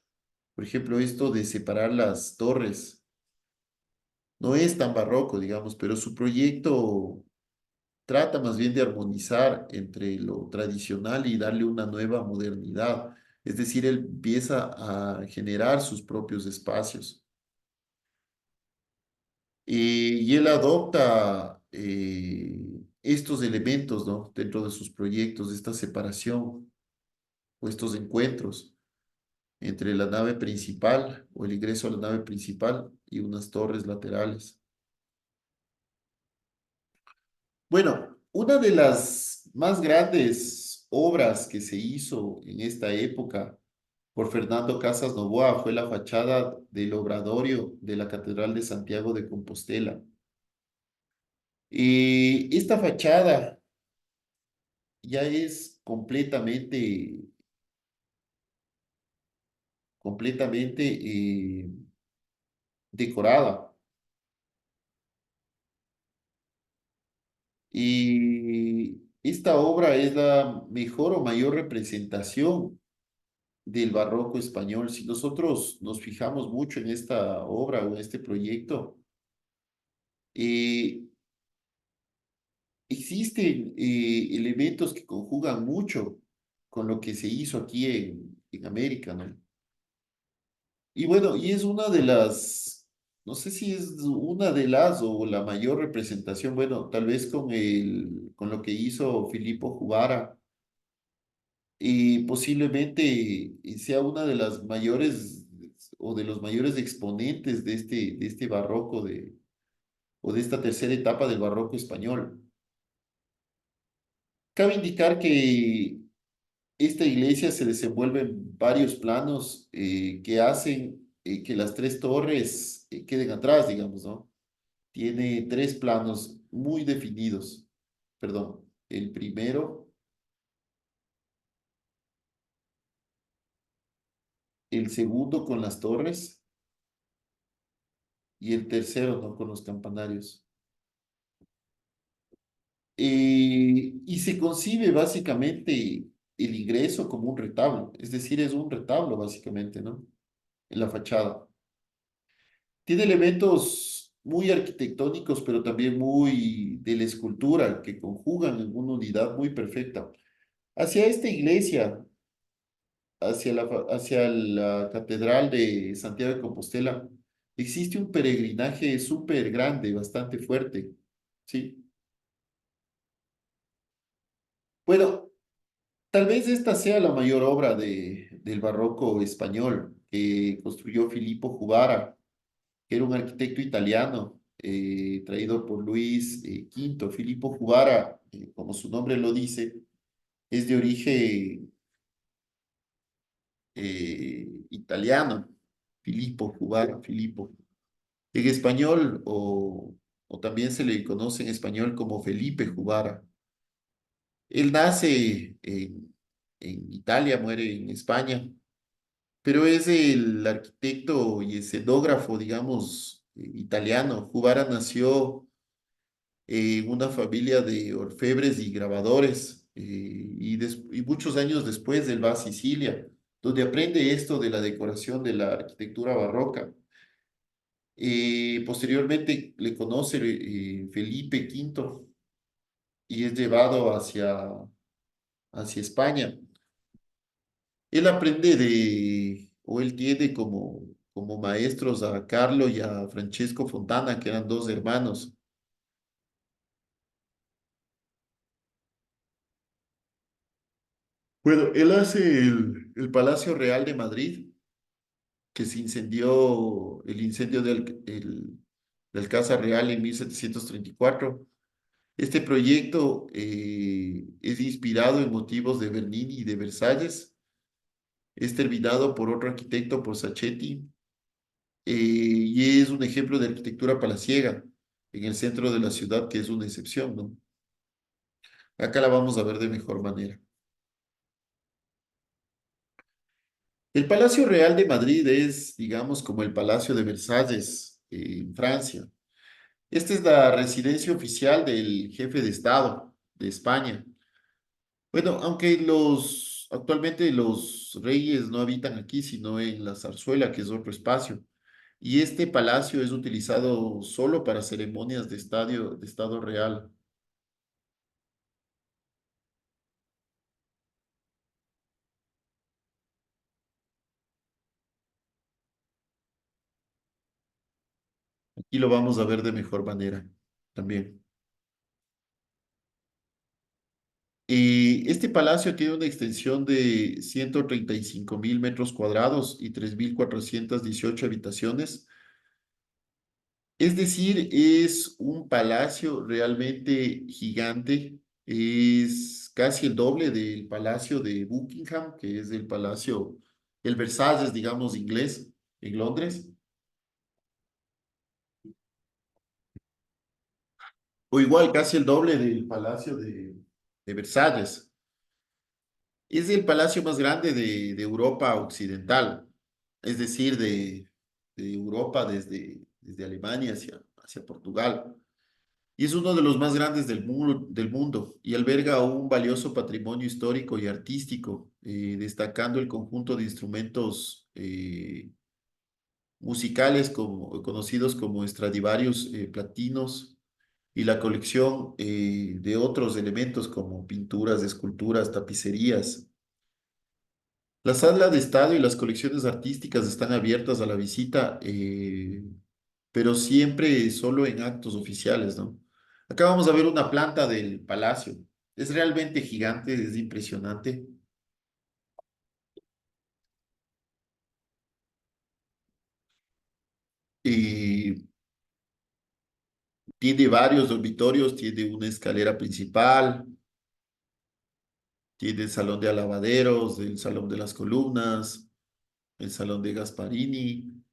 Por ejemplo, esto de separar las torres no es tan barroco, digamos, pero su proyecto trata más bien de armonizar entre lo tradicional y darle una nueva modernidad. Es decir, él empieza a generar sus propios espacios. Y él adopta estos elementos, ¿no? Dentro de sus proyectos, esta separación o estos encuentros entre la nave principal o el ingreso a la nave principal y unas torres laterales. Bueno, una de las más grandes obras que se hizo en esta época por Fernando Casas Novoa fue la fachada del obradorio de la Catedral de Santiago de Compostela. Y esta fachada ya es completamente decorada. Y esta obra es la mejor o mayor representación del barroco español. Si nosotros nos fijamos mucho en esta obra o en este proyecto, eh, existen elementos que conjugan mucho con lo que se hizo aquí en América, ¿no? Y bueno, y es una de las, no sé si es una de las o la mayor representación, bueno, tal vez con lo que hizo Filippo Juvara, y posiblemente sea una de las mayores o de los mayores exponentes de este barroco o de esta tercera etapa del barroco español. Cabe indicar que esta iglesia se desenvuelve en varios planos que hacen que las tres torres queden atrás, digamos, ¿no? Tiene tres planos muy definidos. Perdón, el primero, el segundo con las torres y el tercero, ¿no? Con los campanarios. Y se concibe básicamente el ingreso como un retablo, es decir, es un retablo básicamente, ¿no? En la fachada. Tiene elementos muy arquitectónicos, pero también muy de la escultura, que conjugan en una unidad muy perfecta. Hacia esta iglesia, hacia la Catedral de Santiago de Compostela, existe un peregrinaje súper grande, bastante fuerte, ¿sí? Bueno, tal vez esta sea la mayor obra del barroco español que construyó Filippo Juvara, que era un arquitecto italiano traído por Luis V. Filippo Juvara, como su nombre lo dice, es de origen italiano. Filippo Juvara, Filippo. En español, o también se le conoce en español como Felipe Juvara. Él nace en Italia, muere en España, pero es el arquitecto y escenógrafo, digamos, italiano. Juvara nació en una familia de orfebres y grabadores, y muchos años después él va a Sicilia, donde aprende esto de la decoración de la arquitectura barroca. Posteriormente le conoce Felipe V y es llevado hacia España. Él aprende o él tiene como maestros a Carlo y a Francesco Fontana, que eran dos hermanos. Bueno, él hace el Palacio Real de Madrid, que se incendió, el incendio del Alcázar Real en 1734. Este proyecto es inspirado en motivos de Bernini y de Versalles. Es terminado por otro arquitecto, por Sacchetti, y es un ejemplo de arquitectura palaciega en el centro de la ciudad, que es una excepción, ¿no? Acá la vamos a ver de mejor manera. El Palacio Real de Madrid es, digamos, como el Palacio de Versalles en Francia. Esta es la residencia oficial del jefe de Estado de España. Bueno, aunque actualmente los reyes no habitan aquí, sino en la Zarzuela, que es otro espacio. Y este palacio es utilizado solo para ceremonias de Estado real. y lo vamos a ver de mejor manera también. Este palacio tiene una extensión de 135.000 metros cuadrados y 3.418 habitaciones. Es decir, es un palacio realmente gigante. Es casi el doble del palacio de Buckingham, que es el palacio, el Versalles, digamos, inglés, en Londres. O igual, casi el doble del palacio de Versalles. Es el palacio más grande de Europa occidental, es decir, de Europa desde Alemania hacia Portugal. Y es uno de los más grandes del mundo y alberga un valioso patrimonio histórico y artístico, destacando el conjunto de instrumentos musicales conocidos como Stradivarius platinos y la colección de otros elementos como pinturas, esculturas, tapicerías. La sala de estado y las colecciones artísticas están abiertas a la visita, pero siempre solo en actos oficiales, ¿no? Acá vamos a ver una planta del palacio. Es realmente gigante, es impresionante. Y tiene varios dormitorios, tiene una escalera principal, tiene el salón de lavaderos, el salón de las columnas, el salón de Gasparini,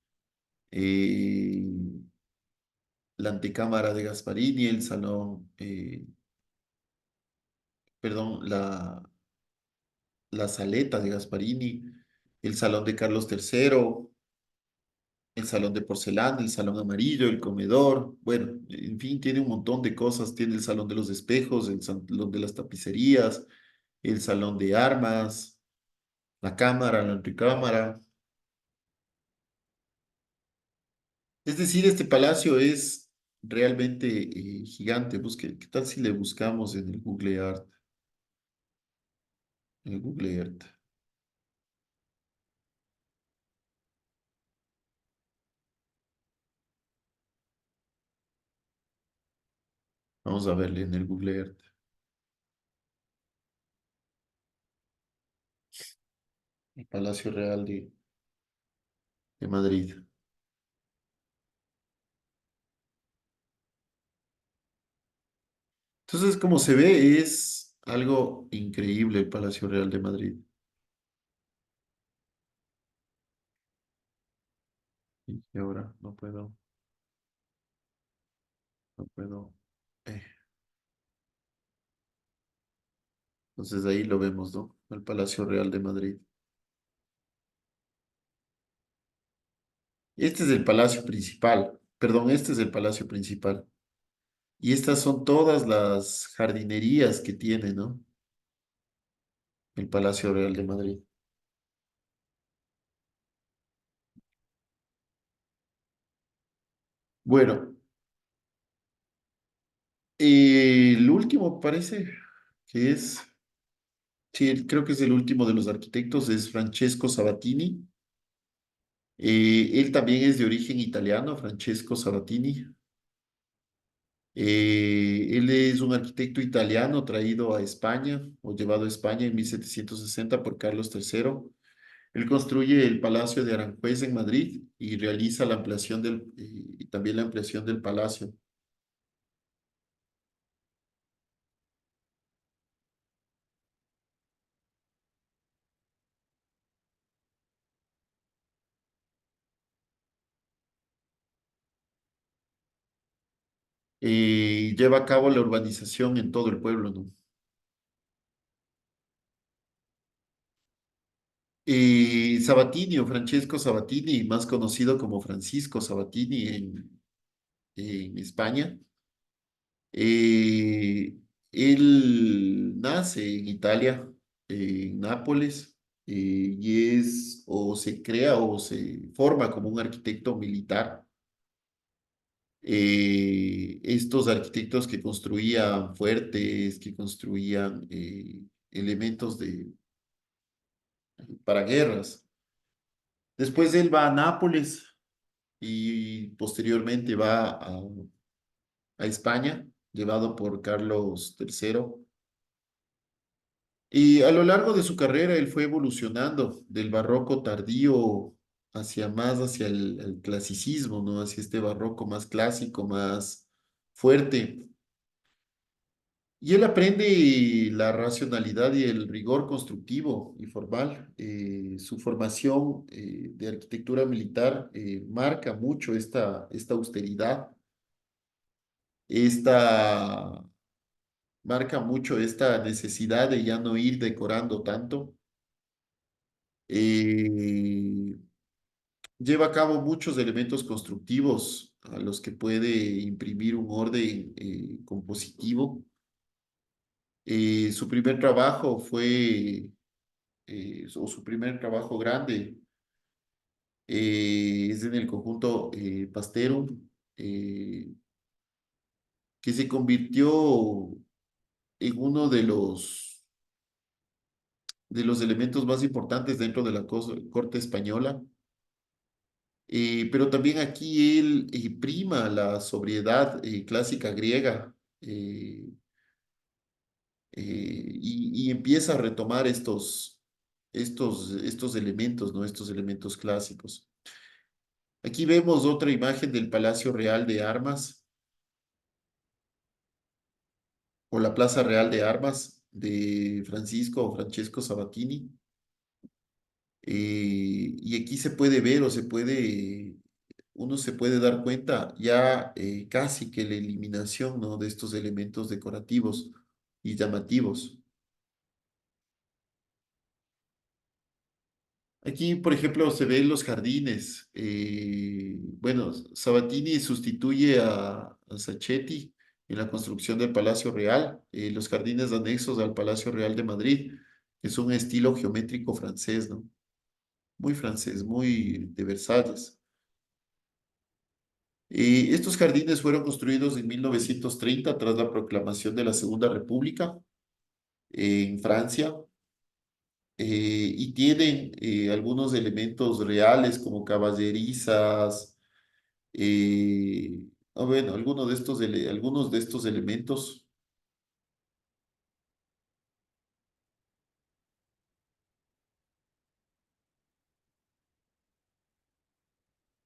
eh, la antecámara de Gasparini, el salón, perdón, la saleta de Gasparini, el salón de Carlos III, el salón de porcelana, el salón amarillo, el comedor, bueno, en fin, tiene un montón de cosas. Tiene el salón de los espejos, el salón de las tapicerías, el salón de armas, la cámara, la antecámara. Es decir, este palacio es realmente gigante. ¿Qué tal si le buscamos en el Google Earth? En el Google Earth. Vamos a verle en el Google Earth. El Palacio Real de Madrid. Entonces, como se ve, es algo increíble el Palacio Real de Madrid. Y ahora no puedo. eh. Entonces ahí lo vemos, ¿no? El Palacio Real de Madrid. Este es el palacio principal. Perdón, este es el palacio principal. Y estas son todas las jardinerías que tiene, ¿no? El Palacio Real de Madrid. Bueno, el último parece que es, sí, creo que es el último de los arquitectos, es Francesco Sabatini. Él también es de origen italiano, Francesco Sabatini. Él es un arquitecto italiano traído a España o llevado a España en 1760 por Carlos III. Él construye el Palacio de Aranjuez en Madrid y realiza la ampliación y también la ampliación del palacio. Y lleva a cabo la urbanización en todo el pueblo, ¿no? Sabatini o Francesco Sabatini, más conocido como Francisco Sabatini en España. Eh, Él nace en Italia, en Nápoles, y o se crea o se forma como un arquitecto militar. Estos arquitectos que construían fuertes, que construían elementos para guerras. Después él va a Nápoles y posteriormente va a España, llevado por Carlos III. Y a lo largo de su carrera él fue evolucionando del barroco tardío hacia más hacia el clasicismo, ¿no? Hacia este barroco más clásico, más fuerte. Y él aprende la racionalidad y el rigor constructivo y formal. Su formación de arquitectura militar marca mucho esta austeridad, esta, marca mucho esta necesidad de ya no ir decorando tanto. Eh, Lleva a cabo muchos elementos constructivos a los que puede imprimir un orden compositivo. Su primer trabajo fue, o su primer trabajo grande, es en el conjunto Pasterum, eh, que se convirtió en uno de los elementos más importantes dentro de la corte española. Pero también aquí él prima la sobriedad clásica griega y empieza a retomar estos elementos, ¿no? Estos elementos clásicos. Aquí vemos otra imagen del Palacio Real de Armas o la Plaza Real de Armas de Francisco o Francesco Sabatini. Y aquí se puede ver o uno se puede dar cuenta ya casi que la eliminación, ¿no? De estos elementos decorativos y llamativos. Aquí, por ejemplo, se ven los jardines. Bueno, Sabatini sustituye a Sacchetti en la construcción del Palacio Real, los jardines anexos al Palacio Real de Madrid, que es un estilo geométrico francés, ¿no? Muy francés, muy de Versalles. Estos jardines fueron construidos en 1930 tras la proclamación de la Segunda República en Francia y tienen algunos elementos reales como caballerizas, bueno, algunos de estos elementos,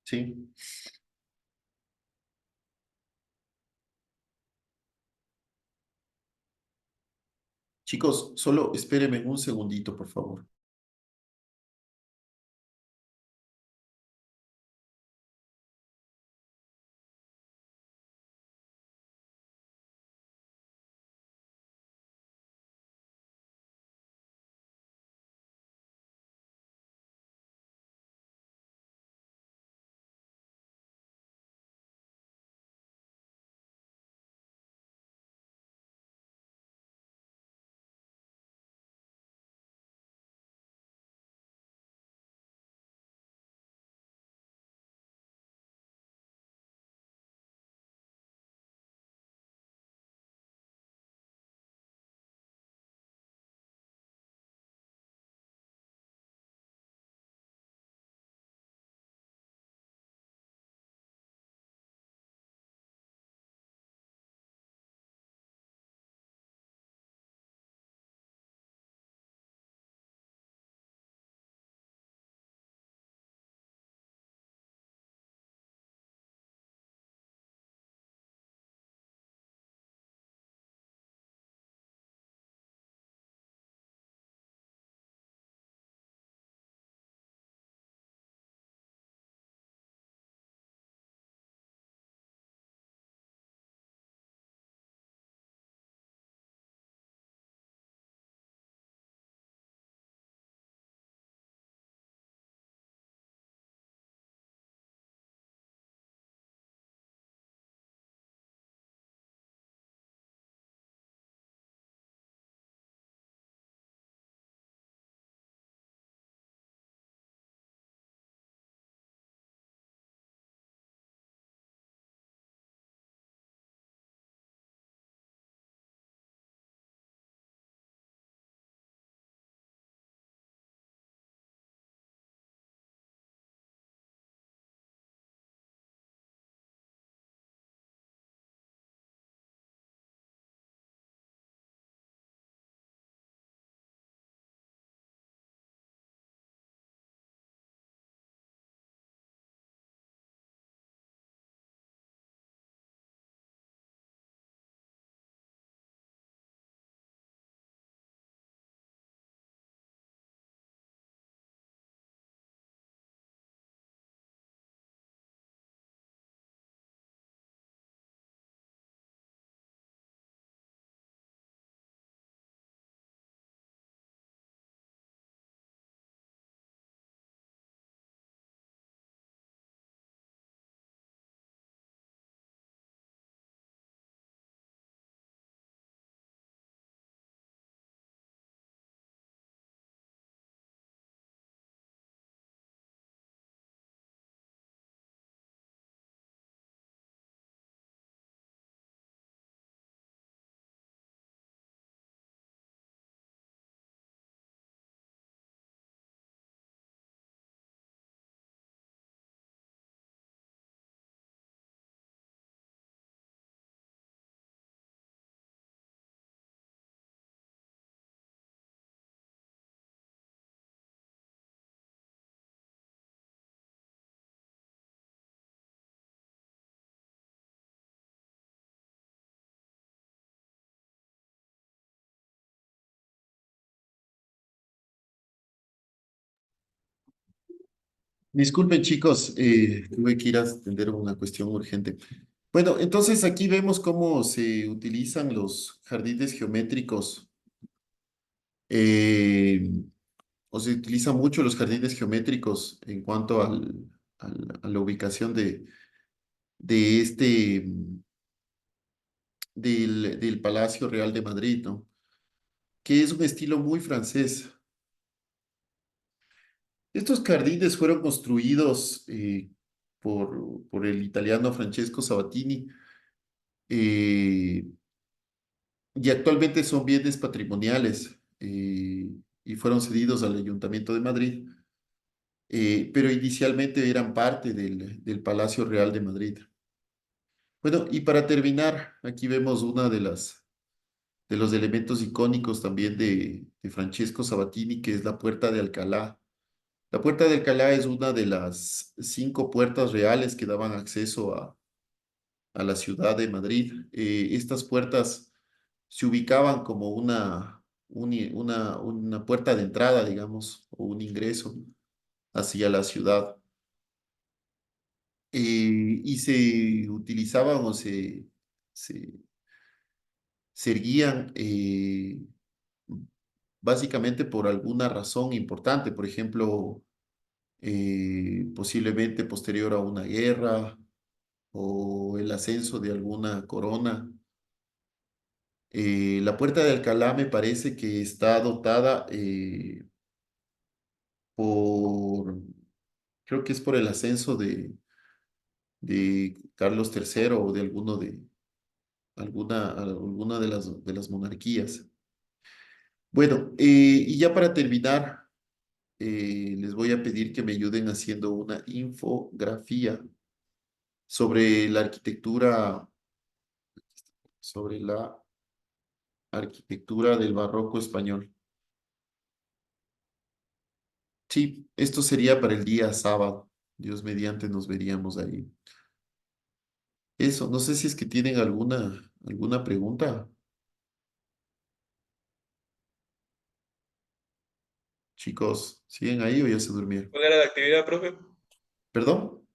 ¿sí? Chicos, solo espérenme un segundito, por favor. Disculpen, chicos, tuve que ir a atender una cuestión urgente. Bueno, entonces aquí vemos cómo se utilizan los jardines geométricos, eh, o se utilizan mucho los jardines geométricos en cuanto a la ubicación de del Palacio Real de Madrid, ¿no? Que es un estilo muy francés. Estos jardines fueron construidos por el italiano Francesco Sabatini, eh, y actualmente son bienes patrimoniales, y fueron cedidos al Ayuntamiento de Madrid, pero inicialmente eran parte del Palacio Real de Madrid. Bueno, y para terminar, aquí vemos una de los elementos icónicos también de Francesco Sabatini, que es la Puerta de Alcalá. La Puerta de Alcalá es una de las 5 puertas reales que daban acceso a la ciudad de Madrid. Estas puertas se ubicaban como una puerta de entrada, digamos, o un ingreso hacia la ciudad. Y se utilizaban o se, se erguían básicamente por alguna razón importante, por ejemplo, posiblemente posterior a una guerra o el ascenso de alguna corona. La Puerta de Alcalá me parece que está dotada por, creo que es por el ascenso de Carlos III o de alguna de las monarquías. Bueno, y ya para terminar, les voy a pedir que me ayuden haciendo una infografía sobre la arquitectura, sobre la arquitectura del barroco español. Sí, esto sería para el día sábado. Dios mediante nos veríamos ahí. Eso, no sé si es que tienen alguna pregunta. Chicos, ¿siguen ahí o ya se durmieron? ¿Cuál era la actividad, profe? ¿Perdón?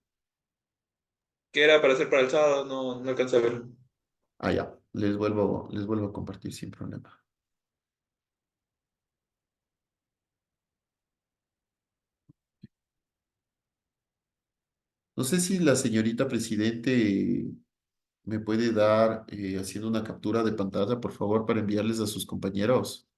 ¿Qué era para hacer para el sábado? No, no alcancé a ver. Ah, ya, les vuelvo a compartir sin problema. No sé si la señorita presidente me puede dar haciendo una captura de pantalla, por favor, para enviarles a sus compañeros.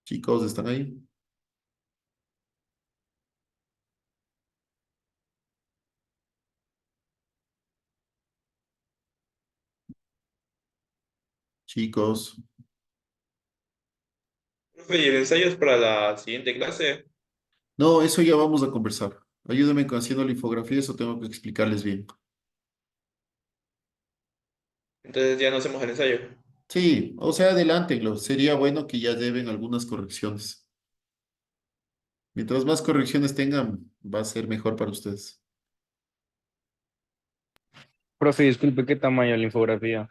Chicos, ¿están ahí? Chicos. Profe, ¿y el ensayo es para la siguiente clase? No, eso ya vamos a conversar. Ayúdame con haciendo la infografía, eso tengo que explicarles bien. Entonces ya no hacemos el ensayo. Sí, o sea, adelántenlo. Sería bueno que ya lleven algunas correcciones. Mientras más correcciones tengan, va a ser mejor para ustedes. Profe, disculpe, ¿qué tamaño la infografía?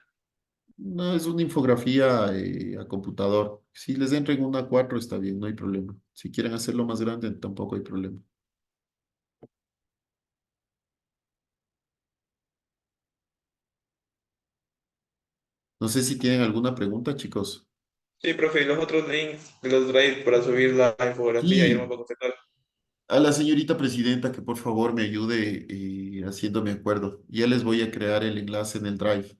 No es una infografía a computador. Si les entra en una 4 está bien, no hay problema. Si quieren hacerlo más grande, tampoco hay problema. No sé si tienen alguna pregunta, chicos. Sí, profe, y los otros links de los drive para subir la infografía y el Sí, mapa conceptual. a la señorita presidenta que por favor me ayude haciéndome acuerdo. Ya les voy a crear el enlace en el Drive.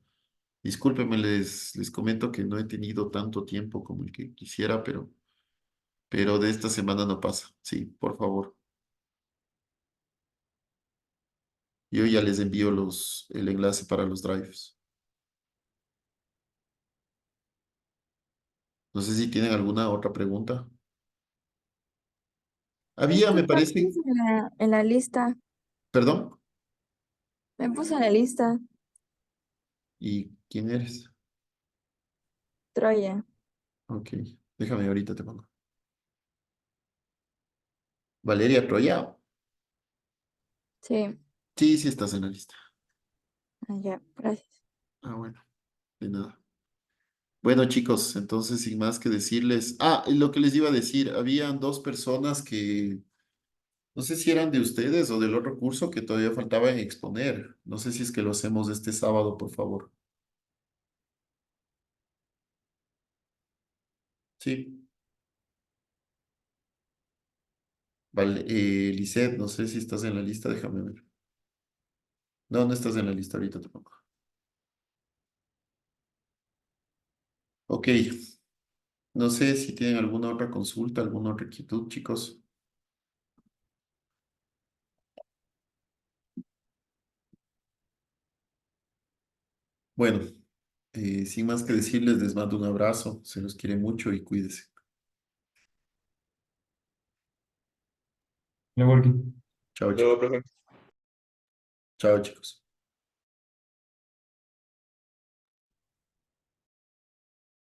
Discúlpenme, les comento que no he tenido tanto tiempo como el que quisiera, pero de esta semana no pasa. Sí, por favor. Yo ya les envío el enlace para los drives. No sé si tienen alguna otra pregunta. Es Había, que me está parece, en la lista. perdón. Me puse en la lista. ¿Y quién eres? Troya. Ok, déjame, ahorita te pongo. Valeria Troya. Sí. Sí, sí estás en la lista. Ah, ya, gracias. Ah, bueno, de nada. Bueno, chicos, entonces sin más que decirles. Ah, y lo que les iba a decir, habían dos personas que no sé si eran de ustedes o del otro curso que todavía faltaban exponer. No sé si es que lo hacemos este sábado, por favor. Sí. Vale, Lisette, no sé si estás en la lista, déjame ver. No, no estás en la lista ahorita tampoco. Ok, no sé si tienen alguna otra consulta, alguna otra inquietud, chicos. Bueno, sin más que decirles, les mando un abrazo, se los quiere mucho y cuídense. Networking. Chao, chicos. Luego, profe. Chao, chicos.